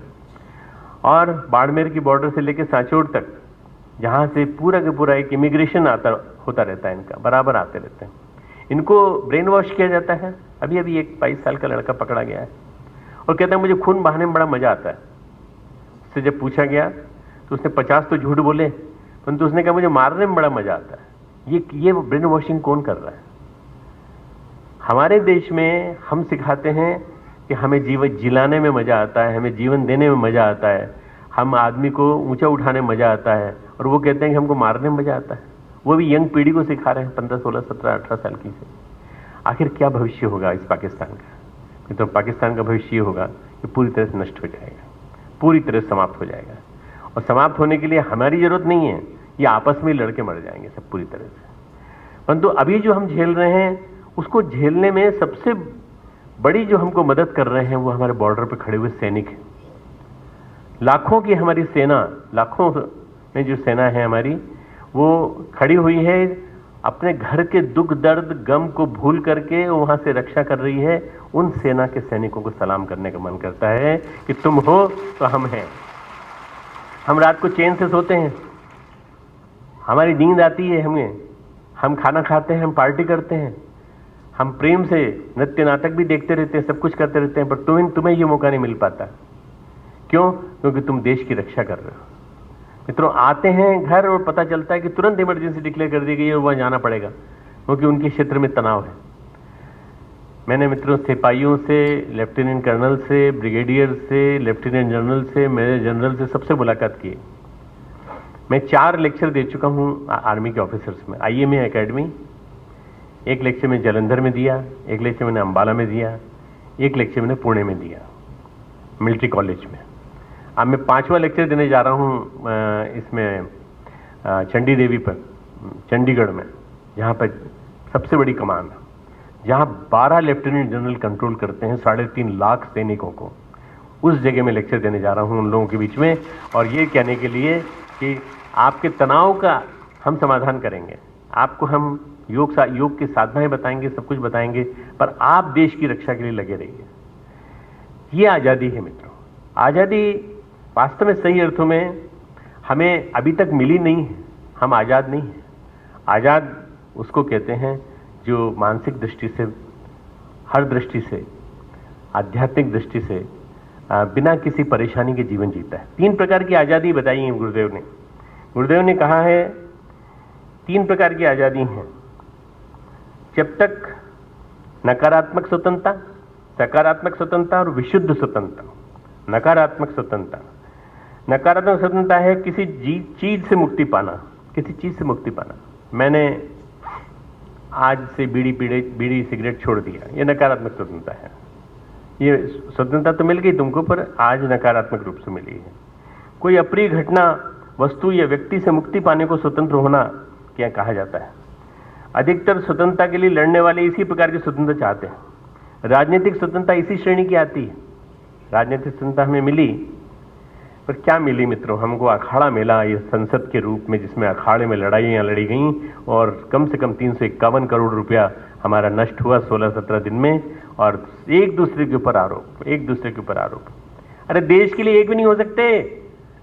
और बाड़मेर की बॉर्डर से लेकर सांचौर तक, जहाँ से पूरा का पूरा एक इमिग्रेशन होता रहता है, इनका बराबर आते रहते हैं। इनको ब्रेन वॉश किया जाता है। अभी एक 22 साल का लड़का पकड़ा गया है और कहता है मुझे खून बहाने में बड़ा मजा आता है। उससे जब पूछा गया तो उसने 50 तो झूठ बोले, परंतु उसने कहा मुझे मारने में बड़ा मजा आता है। ये ब्रेन वॉशिंग कौन कर रहा है? हमारे देश में हम सिखाते हैं कि हमें जीवन जिलाने में मजा आता है, हमें जीवन देने में मजा आता है, हम आदमी को ऊंचा उठाने में मजा आता है, और वो कहते हैं कि हमको मारने में मजा आता है। वो भी यंग पीढ़ी को सिखा रहे हैं, 15, 16, 17, 18 साल की से। आखिर क्या भविष्य होगा इस पाकिस्तान का? तो पाकिस्तान का भविष्य ये होगा कि पूरी तरह से नष्ट हो जाएगा, पूरी तरह से समाप्त हो जाएगा। और समाप्त होने के लिए हमारी जरूरत नहीं है, ये आपस में लड़के मर जाएंगे सब पूरी तरह से। परंतु अभी जो हम झेल रहे हैं, उसको झेलने में सबसे बड़ी जो हमको मदद कर रहे हैं वो हमारे बॉर्डर पे खड़े हुए सैनिक हैं। लाखों की हमारी सेना, लाखों में जो सेना है हमारी, वो खड़ी हुई है, अपने घर के दुख दर्द गम को भूल करके वहां से रक्षा कर रही है। उन सेना के सैनिकों को सलाम करने का मन करता है कि तुम हो तो हम हैं। हम रात को चैन से सोते हैं, हमारी नींद आती है हमें, हम खाना खाते हैं, हम पार्टी करते हैं, हम प्रेम से नृत्य नाटक भी देखते रहते हैं, सब कुछ करते रहते हैं, पर तुम्हें ये मौका नहीं मिल पाता। क्यों? क्योंकि तुम देश की रक्षा कर रहे हो। मित्रों, आते हैं घर और पता चलता है कि तुरंत इमरजेंसी डिक्लेयर कर दी गई है और वहां जाना पड़ेगा, क्योंकि उनके क्षेत्र में तनाव है। मैंने मित्रों सिपाहियों से, लेफ्टिनेंट कर्नल से, ब्रिगेडियर से, लेफ्टिनेंट जनरल से, मेजर जनरल से, सबसे मुलाकात की। मैं 4 लेक्चर दे चुका हूं आर्मी के ऑफिसर्स में। IMA एकेडमी, एक लेक्चर में जालंधर में दिया, एक लेक्चर मैंने अंबाला में दिया, एक लेक्चर मैंने पुणे में दिया, मिलिट्री कॉलेज में। अब मैं 5वां लेक्चर देने जा रहा हूं इसमें चंडी देवी पर, चंडीगढ़ में, जहां पर सबसे बड़ी कमान है, जहां 12 लेफ्टिनेंट जनरल कंट्रोल करते हैं 3.5 लाख सैनिकों को। उस जगह में लेक्चर देने जा रहा हूं उन लोगों के बीच में, और ये कहने के लिए कि आपके तनाव का हम समाधान करेंगे, आपको हम योग की साधनाएं बताएंगे, सब कुछ बताएंगे, पर आप देश की रक्षा के लिए लगे रहिए। ये आज़ादी है मित्रों। आज़ादी वास्तव में सही अर्थों में हमें अभी तक मिली नहीं है, हम आज़ाद नहीं हैं। आज़ाद उसको कहते हैं जो मानसिक दृष्टि से, हर दृष्टि से, आध्यात्मिक दृष्टि से बिना किसी परेशानी के जीवन जीता है। 3 प्रकार की आज़ादी बताई है गुरुदेव ने। गुरुदेव ने कहा है 3 प्रकार की आज़ादी हैं। जब तक नकारात्मक स्वतंत्रता, सकारात्मक स्वतंत्रता और विशुद्ध स्वतंत्रता। नकारात्मक स्वतंत्रता, नकारात्मक स्वतंत्रता है किसी चीज से मुक्ति पाना, किसी चीज से मुक्ति पाना। मैंने आज से बीड़ी सिगरेट छोड़ दिया, ये नकारात्मक स्वतंत्रता है। ये स्वतंत्रता तो मिल गई तुमको, पर आज नकारात्मक रूप से मिली है। कोई अप्रिय घटना, वस्तु या व्यक्ति से मुक्ति पाने को स्वतंत्र होना क्या कहा जाता है। अधिकतर स्वतंत्रता के लिए लड़ने वाले इसी प्रकार की स्वतंत्रता चाहते हैं। राजनीतिक स्वतंत्रता इसी श्रेणी की आती है। राजनीतिक स्वतंत्रता हमें मिली, पर क्या मिली मित्रों? हमको अखाड़ा मिला, ये संसद के रूप में, जिसमें अखाड़े में लड़ाइयाँ लड़ी गईं और कम से कम 351 करोड़ रुपया हमारा नष्ट हुआ 16-17 दिन में, और एक दूसरे के ऊपर आरोप, एक दूसरे के ऊपर आरोप। अरे देश के लिए एक भी नहीं हो सकते?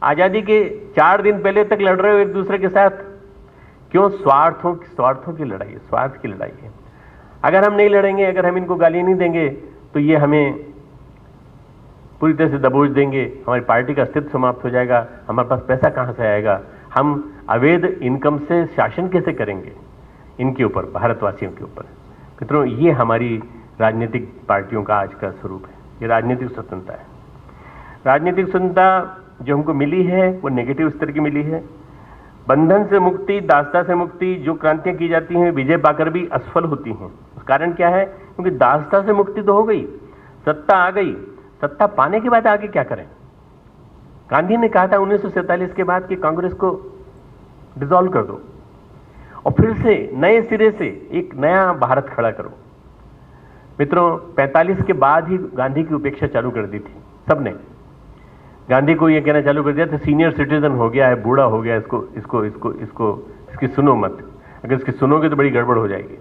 आज़ादी के 4 दिन पहले तक लड़ रहे हो एक दूसरे के साथ। क्यों? स्वार्थों की लड़ाई है, स्वार्थ की लड़ाई है। अगर हम नहीं लड़ेंगे, अगर हम इनको गालियां नहीं देंगे, तो ये हमें पूरी तरह से दबोच देंगे, हमारी पार्टी का अस्तित्व समाप्त हो जाएगा, हमारे पास पैसा कहां से आएगा, हम अवैध इनकम से शासन कैसे करेंगे इनके ऊपर, भारतवासियों के ऊपर। मित्रों, ये हमारी राजनीतिक पार्टियों का आज का स्वरूप है। ये राजनीतिक स्वतंत्रता है। राजनीतिक स्वतंत्रता जो हमको मिली है वो नेगेटिव स्तर की मिली है। बंधन से मुक्ति, दासता से मुक्ति, जो क्रांतियां की जाती हैं विजय पाकर भी असफल होती हैं। उस कारण क्या है? क्योंकि दासता से मुक्ति तो हो गई, सत्ता आ गई, सत्ता पाने के बाद आगे क्या करें? गांधी ने कहा था 1947 के बाद कि कांग्रेस को डिसॉल्व कर दो और फिर से नए सिरे से एक नया भारत खड़ा करो। मित्रों, 45 के बाद ही गांधी की उपेक्षा चालू कर दी थी सबने। गांधी को यह कहना चालू कर दिया था सीनियर सिटीजन हो गया है, बूढ़ा हो गया, इसकी सुनो मत, अगर इसकी सुनोगे तो बड़ी गड़बड़ हो जाएगी।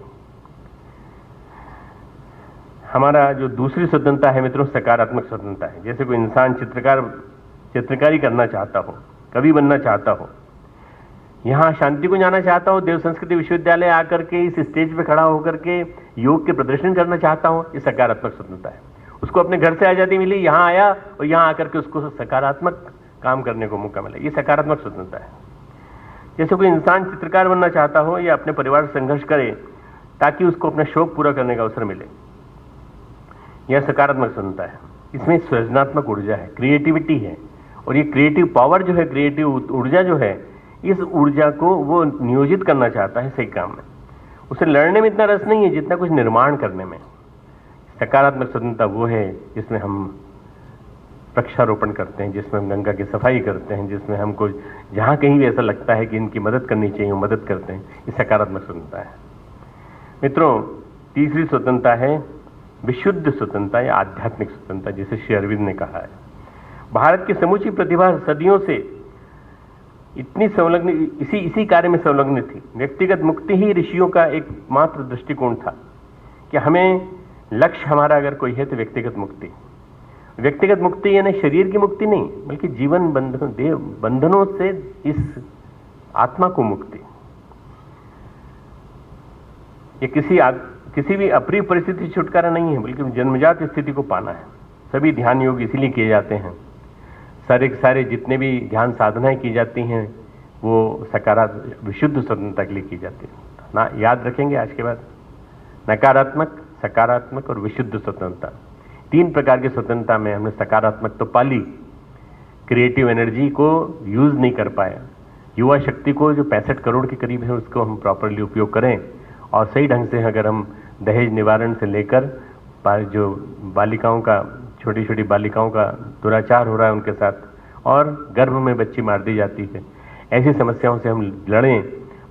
हमारा जो दूसरी स्वतंत्रता है मित्रों, सकारात्मक स्वतंत्रता है। जैसे कोई इंसान चित्रकारी करना चाहता हो, कवि बनना चाहता हो, यहाँ शांति को जाना चाहता हो, देव संस्कृति विश्वविद्यालय आकर के इस स्टेज पे खड़ा होकर के योग के प्रदर्शन करना चाहता हो, ये सकारात्मक स्वतंत्रता है। उसको अपने घर से आजादी मिली, यहाँ आया और यहाँ आकर के उसको सकारात्मक काम करने को मौका मिला, ये सकारात्मक स्वतंत्रता है। जैसे कोई इंसान चित्रकार बनना चाहता हो या अपने परिवार से संघर्ष करे ताकि उसको अपना शौक पूरा करने का अवसर मिले, यह सकारात्मक स्वतंत्रता है। इसमें सृजनात्मक ऊर्जा है, क्रिएटिविटी है, और ये क्रिएटिव पावर जो है, क्रिएटिव ऊर्जा जो है, इस ऊर्जा को वो नियोजित करना चाहता है सही काम में। उसे लड़ने में इतना रस नहीं है जितना कुछ निर्माण करने में। सकारात्मक स्वतंत्रता वो है जिसमें हम वृक्षारोपण करते हैं, जिसमें हम गंगा की सफाई करते हैं, जिसमें हमको जहाँ कहीं भी ऐसा लगता है कि इनकी मदद करनी चाहिए वो मदद करते हैं। ये सकारात्मक स्वतंत्रता है। मित्रों, तीसरी स्वतंत्रता है विशुद्ध स्वतंत्रता या आध्यात्मिक स्वतंत्रता, जिसे श्री अरविंद ने कहा है। भारत की समूची प्रतिभा सदियों से इतनी संलग्न, इसी कार्य में संलग्न थी। व्यक्तिगत मुक्ति ही ऋषियों का एकमात्र दृष्टिकोण था कि हमें लक्ष्य हमारा अगर कोई है तो व्यक्तिगत मुक्ति। व्यक्तिगत मुक्ति यानी शरीर की मुक्ति नहीं, बल्कि जीवन बंधनों, देह बंधनों से इस आत्मा को मुक्ति। ये किसी भी अप्रिय परिस्थिति से छुटकारा नहीं है, बल्कि जन्मजात स्थिति को पाना है। सभी ध्यान योग इसीलिए किए जाते हैं। सारे के सारे जितने भी ध्यान साधनाएं की जाती हैं वो सकारात्मक विशुद्ध स्वतंत्रता के लिए की जाती है ना। याद रखेंगे आज के बाद, नकारात्मक, सकारात्मक और विशुद्ध स्वतंत्रता, 3 प्रकार की स्वतंत्रता में हमने सकारात्मक तो पाली, क्रिएटिव एनर्जी को यूज नहीं कर पाया, युवा शक्ति को जो 65 करोड़ के करीब है उसको हम प्रॉपरली उपयोग करें, और सही ढंग से अगर हम दहेज निवारण से लेकर जो बालिकाओं का, छोटी छोटी बालिकाओं का दुराचार हो रहा है उनके साथ, और गर्भ में बच्ची मार दी जाती है, ऐसी समस्याओं से हम लड़ें।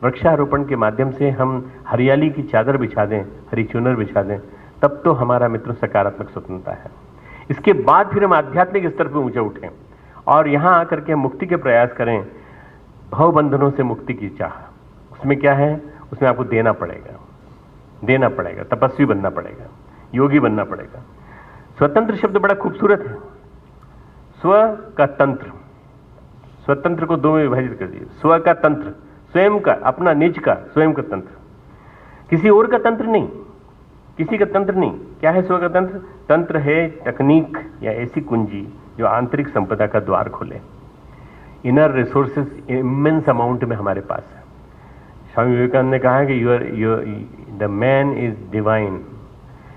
वृक्षारोपण के माध्यम से हम हरियाली की चादर बिछा दें, हरी चुनर बिछा दें, तब तो हमारा मित्र सकारात्मक स्वतंत्रता है। इसके बाद फिर हम आध्यात्मिक स्तर पर ऊंचे उठें और यहाँ आकर के मुक्ति के प्रयास करें। भवबंधनों से मुक्ति की चाह, उसमें क्या है, उसमें आपको देना पड़ेगा, तपस्वी बनना पड़ेगा, योगी बनना पड़ेगा। स्वतंत्र शब्द बड़ा खूबसूरत है। स्व का तंत्र, स्वतंत्र को 2 में विभाजित कर दिए। स्व का तंत्र, स्वयं का, अपना निज का, स्वयं का तंत्र, किसी और का तंत्र नहीं, किसी का तंत्र नहीं। क्या है स्व का तंत्र? तंत्र है तकनीक या ऐसी कुंजी जो आंतरिक संपदा का द्वार खोले। इनर रिसोर्सेज इमेंस अमाउंट में हमारे पास है। स्वामी विवेकानंद ने कहा है कि the man is divine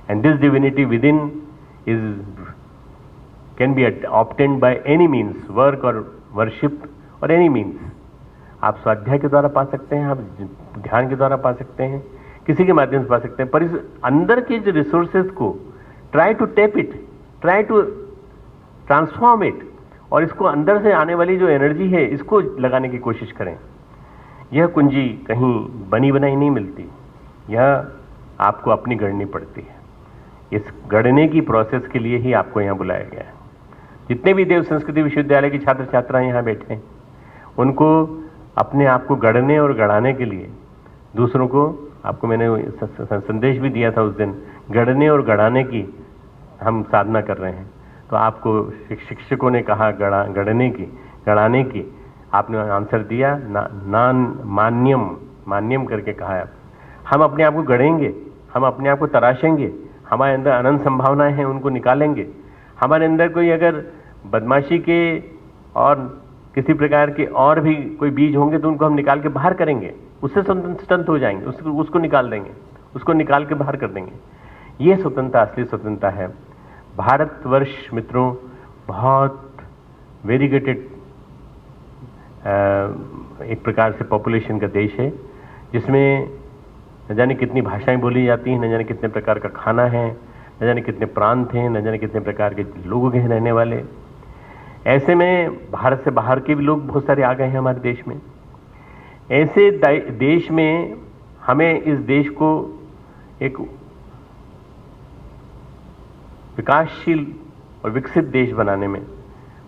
and this divinity with in is can be obtained by any means, work और वर्शिप और एनी मीन्स। आप स्वाध्याय के द्वारा पा सकते हैं, आप ध्यान के द्वारा पा सकते हैं, किसी के माध्यम से पा सकते हैं, पर इस अंदर के जो रिसोर्सेज को try to tap it, try to transform it, और इसको अंदर से आने वाली जो एनर्जी है इसको लगाने की कोशिश करें। यह कुंजी कहीं बनी बनाई नहीं मिलती, यह आपको अपनी गढ़नी पड़ती है। इस गढ़ने की प्रोसेस के लिए ही आपको यहाँ बुलाया गया है। जितने भी देव संस्कृति विश्वविद्यालय के छात्र छात्राएं यहाँ बैठे हैं, उनको अपने आप को गढ़ने और गढ़ाने के लिए दूसरों को, आपको मैंने संदेश भी दिया था उस दिन, गढ़ने और गढ़ाने की हम साधना कर रहे हैं। तो आपको शिक्षकों ने कहा गढ़ने की, गढ़ाने की, आपने आंसर दिया मान्यम करके कहा है। हम अपने आप को गढ़ेंगे, हम अपने आप को तराशेंगे, हमारे अंदर अनंत संभावनाएं हैं उनको निकालेंगे। हमारे अंदर कोई अगर बदमाशी के और किसी प्रकार के और भी कोई बीज होंगे तो उनको हम निकाल के बाहर करेंगे, उससे स्वतंत्र हो जाएंगे, उसको निकाल देंगे, उसको निकाल के बाहर कर देंगे। ये स्वतंत्रता असली स्वतंत्रता है। भारतवर्ष मित्रों बहुत वेरीगेटेड एक प्रकार से पॉपुलेशन का देश है, जिसमें न जाने कितनी भाषाएं बोली जाती हैं, न जाने कितने प्रकार का खाना है, न जाने कितने प्रांत हैं, न जाने कितने प्रकार के लोग हैं रहने वाले। ऐसे में भारत से बाहर के भी लोग बहुत सारे आ गए हैं हमारे देश में। ऐसे देश में हमें इस देश को एक विकासशील और विकसित देश बनाने में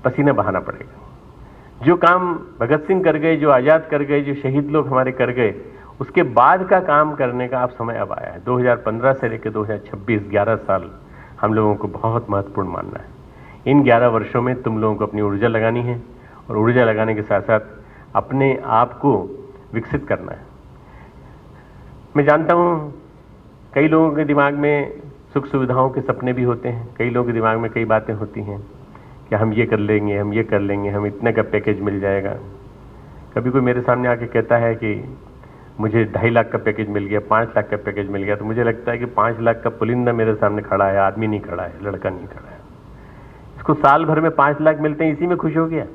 पसीना बहाना पड़ेगा। जो काम भगत सिंह कर गए, जो आज़ाद कर गए, जो शहीद लोग हमारे कर गए, उसके बाद का काम करने का अब समय अब आया है। 2015 से लेकर 2026 11 साल हम लोगों को बहुत महत्वपूर्ण मानना है। इन 11 वर्षों में तुम लोगों को अपनी ऊर्जा लगानी है, और ऊर्जा लगाने के साथ साथ अपने आप को विकसित करना है। मैं जानता हूँ कई लोगों के दिमाग में सुख सुविधाओं के सपने भी होते हैं, कई लोगों के दिमाग में कई बातें होती हैं कि हम ये कर लेंगे, हम ये कर लेंगे, हम इतने का पैकेज मिल जाएगा। कभी कोई मेरे सामने आके कहता है कि मुझे 2.5 लाख का पैकेज मिल गया, 5 लाख का पैकेज मिल गया, तो मुझे लगता है कि 5 लाख का पुलिंदा मेरे सामने खड़ा है, आदमी नहीं खड़ा है, लड़का नहीं खड़ा है। इसको साल भर में 5 लाख मिलते हैं, इसी में खुश हो गया।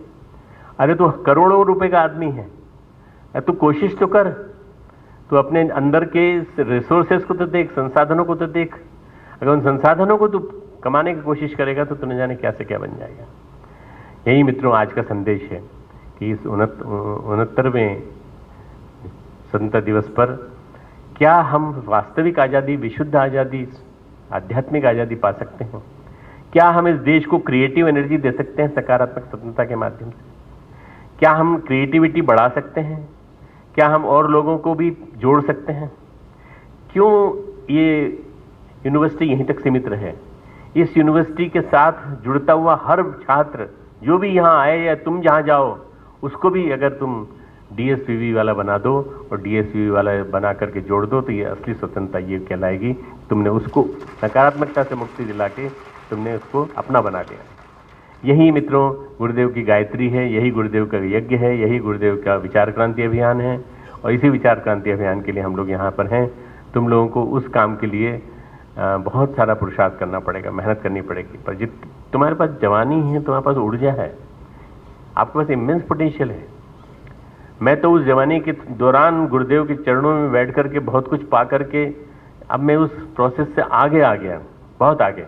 अरे तू करोड़ों रुपए का आदमी है, तू कोशिश तो कर, तू अपने अंदर के रिसोर्सेस को तो देख, संसाधनों को तो देख। अगर उन संसाधनों को तू कमाने की कोशिश करेगा तो न जाने क्या से क्या बन जाएगा। यही मित्रों आज का संदेश है कि इस 69वें स्वतंत्रता दिवस पर क्या हम वास्तविक आज़ादी, विशुद्ध आज़ादी, आध्यात्मिक आज़ादी पा सकते हैं? क्या हम इस देश को क्रिएटिव एनर्जी दे सकते हैं सकारात्मक स्वतंत्रता के माध्यम से? क्या हम क्रिएटिविटी बढ़ा सकते हैं? क्या हम और लोगों को भी जोड़ सकते हैं? क्यों ये यूनिवर्सिटी यहीं तक सीमित रहे? इस यूनिवर्सिटी के साथ जुड़ता हुआ हर छात्र जो भी यहाँ आए या तुम जहाँ जाओ, उसको भी अगर तुम डीएसपीवी वाला बना दो और डीएसपीवी वाला बना करके जोड़ दो, तो ये असली स्वतंत्रता ये कहलाएगी। तुमने उसको नकारात्मकता से मुक्ति दिला के तुमने उसको अपना बना लिया। यही मित्रों गुरुदेव की गायत्री है, यही गुरुदेव का यज्ञ है, यही गुरुदेव का विचार क्रांति अभियान है। और इसी विचार क्रांति अभियान के लिए हम लोग यहाँ पर हैं। तुम लोगों को उस काम के लिए बहुत सारा पुरुषार्थ करना पड़ेगा, मेहनत करनी पड़ेगी। पर तुम्हारे पास जवानी है, तुम्हारे पास ऊर्जा है, आपके पास इमेंस पोटेंशियल है। मैं तो उस जवानी के दौरान गुरुदेव के चरणों में बैठ करके बहुत कुछ पा करके अब मैं उस प्रोसेस से आगे आ गया, बहुत आगे,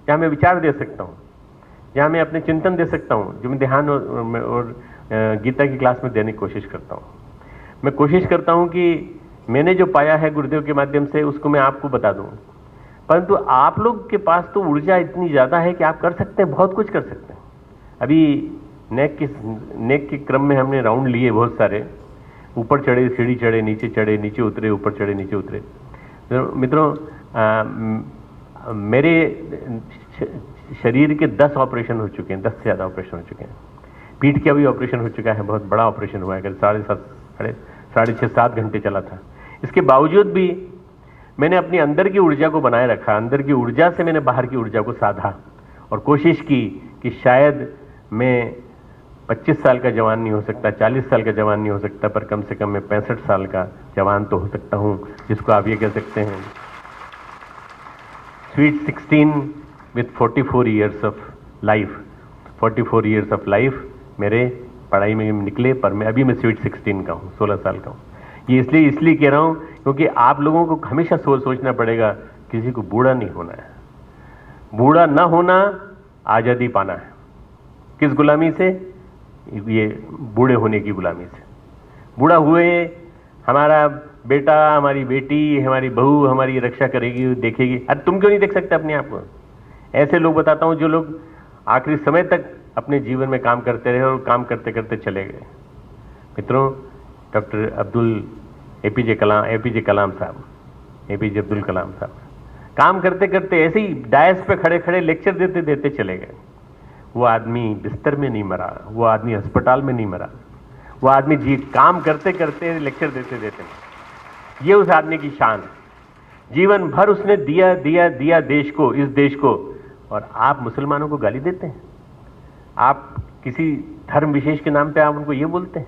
जहाँ मैं विचार दे सकता हूँ, जहाँ मैं अपने चिंतन दे सकता हूँ, जो मैं ध्यान और गीता की क्लास में देने की कोशिश करता हूँ। मैं कोशिश करता हूँ कि मैंने जो पाया है गुरुदेव के माध्यम से उसको मैं आपको बता दूँ। परंतु आप लोग के पास तो ऊर्जा इतनी ज़्यादा है कि आप कर सकते हैं, बहुत कुछ कर सकते हैं। अभी नेक के क्रम में हमने राउंड लिए बहुत सारे, ऊपर चढ़े, सीढ़ी चढ़े, नीचे उतरे, ऊपर चढ़े, नीचे उतरे। तो मित्रों मेरे शरीर के 10 ऑपरेशन हो चुके हैं, 10 से ज़्यादा ऑपरेशन हो चुके हैं। पीठ का भी ऑपरेशन हो चुका है, बहुत बड़ा ऑपरेशन हुआ है, करीब 6.5-7 घंटे चला था। इसके बावजूद भी मैंने अपनी अंदर की ऊर्जा को बनाए रखा, अंदर की ऊर्जा से मैंने बाहर की ऊर्जा को साधा और कोशिश की कि शायद मैं 25 साल का जवान नहीं हो सकता, 40 साल का जवान नहीं हो सकता, पर कम से कम मैं 65 साल का जवान तो हो सकता हूँ, जिसको आप ये कह सकते हैं sweet 16 with 44 years of life. 44 years of life मेरे पढ़ाई में निकले, पर मैं स्वीट 16 का हूँ, 16 साल का हूँ। ये इसलिए कह रहा हूँ क्योंकि आप लोगों को हमेशा सोचना पड़ेगा किसी को बूढ़ा नहीं होना है। बूढ़ा ना होना आज़ादी पाना है। किस गुलामी से? ये बूढ़े होने की गुलामी से। बूढ़ा हुए हमारा बेटा, हमारी बेटी, हमारी बहू हमारी रक्षा करेगी, देखेगी। अरे तुम क्यों नहीं देख सकते अपने आप को? ऐसे लोग बताता हूँ जो लोग आखिरी समय तक अपने जीवन में काम करते रहे और काम करते करते चले गए। मित्रों, डॉक्टर एपीजे अब्दुल कलाम साहब काम करते करते ऐसे ही डायस पे खड़े खड़े लेक्चर देते देते चले गए। वो आदमी बिस्तर में नहीं मरा, वो आदमी अस्पताल में नहीं मरा, वो आदमी काम करते करते लेक्चर देते देते। ये उस आदमी की शान है। जीवन भर उसने दिया दिया दिया देश को, इस देश को। और आप मुसलमानों को गाली देते हैं, आप किसी धर्म विशेष के नाम पे आप उनको ये बोलते हैं।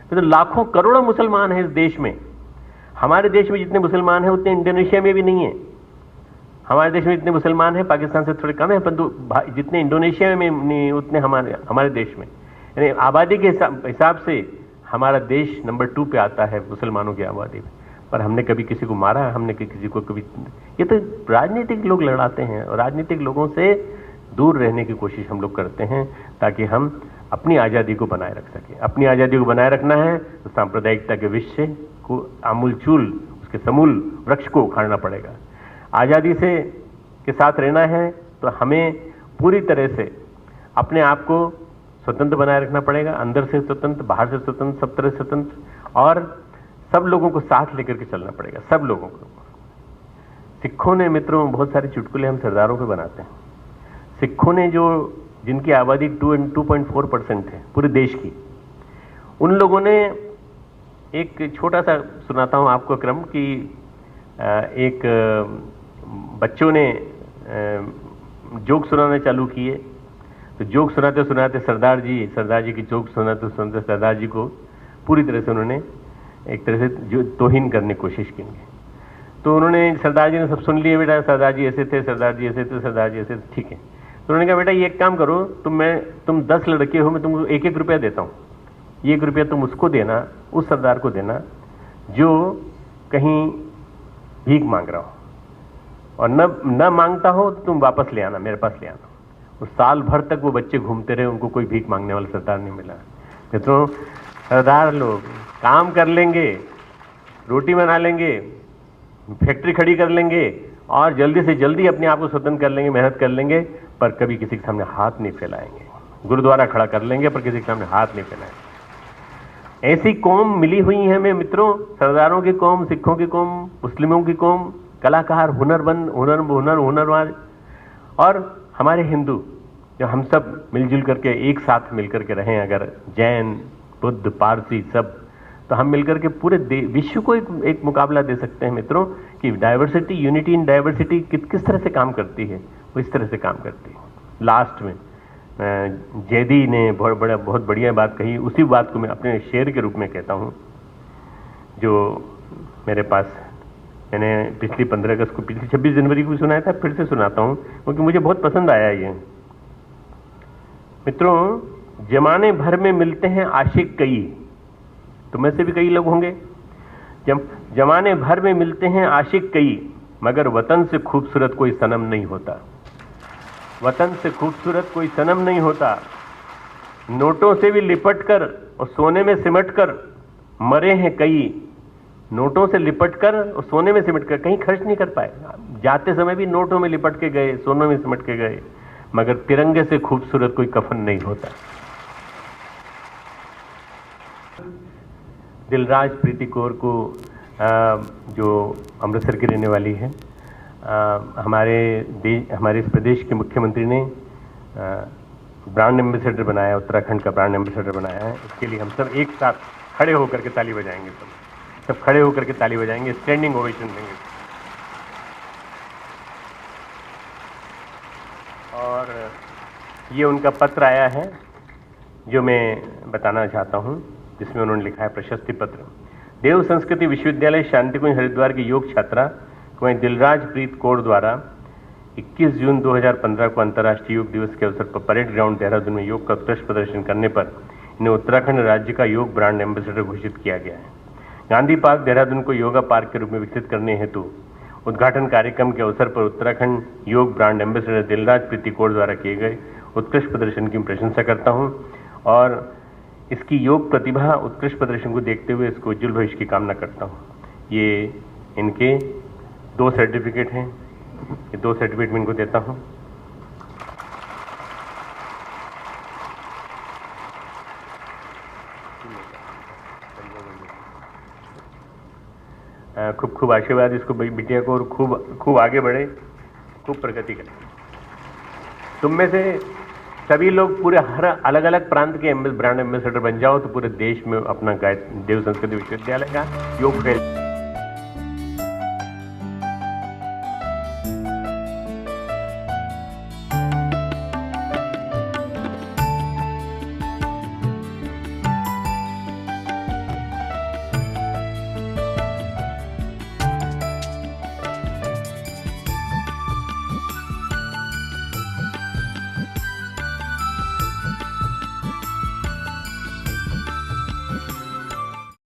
तो लाखों करोड़ों मुसलमान हैं इस देश में। हमारे देश में जितने मुसलमान हैं उतने इंडोनेशिया में भी नहीं है। हमारे देश में जितने मुसलमान हैं पाकिस्तान से थोड़े कम है, परंतु जितने इंडोनेशिया में नहीं उतने हमारे देश में, यानी आबादी के हिसाब से हमारा देश नंबर 2 पे आता है मुसलमानों की आबादी में। पर हमने कभी किसी को मारा, हमने किसी को कभी, ये तो राजनीतिक लोग लड़ाते हैं और राजनीतिक लोगों से दूर रहने की कोशिश हम लोग करते हैं ताकि हम अपनी आज़ादी को बनाए रख सकें। अपनी आज़ादी को बनाए रखना है तो सांप्रदायिकता के विषय को आमूलचूल, उसके समूल वृक्ष को उखाड़ना पड़ेगा। आज़ादी से के साथ रहना है तो हमें पूरी तरह से अपने आप को स्वतंत्र बनाए रखना पड़ेगा, अंदर से स्वतंत्र, बाहर से स्वतंत्र, सब तरह से स्वतंत्र, और सब लोगों को साथ लेकर के चलना पड़ेगा, सब लोगों को। सिखों ने मित्रों बहुत सारे चुटकुले हम सरदारों पे बनाते हैं। सिखों ने जिनकी आबादी 2.4% है पूरे देश की, उन लोगों ने एक छोटा सा सुनाता हूँ आपको क्रम कि एक बच्चों ने जोक सुनाने चालू किए। तो जोक सुनाते सुनाते सरदार जी की जोक सुनाते सुनाते सरदार जी को पूरी तरह से उन्होंने एक तरह से जो तौहीन करने की कोशिश की। तो उन्होंने, सरदार जी ने सब सुन लिए, बेटा सरदार जी ऐसे थे, सरदार जी ऐसे थे, सरदार जी ऐसे थे, ठीक है। तो उन्होंने कहा बेटा ये एक काम करो, तुम 10 लड़के हो, मैं तुमको 1-1 रुपया देता हूँ। 1 रुपया तुम उसको देना, उस सरदार को देना जो कहीं भीख मांग रहा हो, और न मांगता हो तो तुम वापस ले आना, मेरे पास ले आना। और साल भर तक वो बच्चे घूमते रहे, उनको कोई भीख मांगने वाला सरदार नहीं मिला। मित्रों, सरदार लोग काम कर लेंगे, रोटी बना लेंगे, फैक्ट्री खड़ी कर लेंगे और जल्दी से जल्दी अपने आप को स्वतंत्र कर लेंगे, मेहनत कर लेंगे, पर कभी किसी के सामने हाथ नहीं फैलाएंगे। गुरुद्वारा खड़ा कर लेंगे पर किसी के सामने हाथ नहीं फैलाएंगे। ऐसी कौम मिली हुई है हमें मित्रों, सरदारों की कौम, सिखों की कौम, मुस्लिमों की कौम, कलाकार, हुनरबाज और हमारे हिंदू, जो हम सब मिलजुल करके एक साथ मिल करके रहें। अगर जैन, बुद्ध, पारसी सब तो हम मिलकर के पूरे विश्व को एक मुकाबला दे सकते हैं मित्रों, कि डाइवर्सिटी, यूनिटी इन डाइवर्सिटी किस तरह से काम करती है, वो इस तरह से काम करती है। लास्ट में जैदी ने बहुत बढ़िया बात कही, उसी बात को मैं अपने शेर के रूप में कहता हूँ, जो मेरे पास मैंने पिछली 15 अगस्त को, पिछली 26 जनवरी को भी सुनाया था, फिर से सुनाता हूँ क्योंकि मुझे बहुत पसंद आया ये। मित्रों, जमाने भर में मिलते हैं आशिक कई, तो में से भी कई लोग होंगे। जमाने भर में मिलते हैं आशिक कई, मगर वतन से खूबसूरत कोई सनम नहीं होता। वतन से खूबसूरत कोई सनम नहीं होता। नोटों से भी लिपट कर और सोने में सिमट कर मरे हैं कई। नोटों से लिपट कर और सोने में सिमट कर, कहीं खर्च नहीं कर पाए, जाते समय भी नोटों में लिपट के गए, सोनों में सिमट के गए, मगर तिरंगे से खूबसूरत कोई कफन नहीं होता। दिलराज प्रीति कौर को, जो अमृतसर की रहने वाली है, हमारे इस प्रदेश के मुख्यमंत्री ने ब्रांड एम्बेसडर बनाया, उत्तराखंड का ब्रांड एम्बेसडर बनाया है। इसके लिए हम सब एक साथ खड़े होकर के ताली बजाएंगे, सब खड़े होकर के ताली बजाएंगे, स्टैंडिंग ओवेशन देंगे। और ये उनका पत्र आया है जो मैं बताना चाहता हूँ, जिसमें उन्होंने लिखा है प्रशस्ति पत्र। देव संस्कृति विश्वविद्यालय शांतिकुंज हरिद्वार की योग छात्रा कुमारी दिलराज प्रीत कौर द्वारा 21 जून 2015 को अंतर्राष्ट्रीय योग दिवस के अवसर पर परेड ग्राउंड देहरादून में योग का उत्कृष्ट प्रदर्शन करने पर इन्हें उत्तराखंड राज्य का योग ब्रांड एम्बेसडर घोषित किया गया है। गांधी पार्क देहरादून को योगा पार्क के रूप में विकसित करने हेतु उद्घाटन कार्यक्रम के अवसर पर उत्तराखंड योग ब्रांड एम्बेसडर दिलराज प्रीति कौर द्वारा किए गए उत्कृष्ट प्रदर्शन की प्रशंसा करता हूं और इसकी योग प्रतिभा उत्कृष्ट प्रदर्शन को देखते हुए इसको उज्जवल भविष्य की कामना करता हूं। ये इनके 2 सर्टिफिकेट हैं, ये 2 सर्टिफिकेट मैं इनको देता हूं। खूब खूब आशीर्वाद इसको बिटिया को, और खूब आगे बढ़े, खूब प्रगति करे। तुम में से सभी लोग पूरे हर अलग अलग प्रांत के ब्रांड एम्बेसडर बन जाओ तो पूरे देश में अपना देव संस्कृति विश्वविद्यालय का योग फैल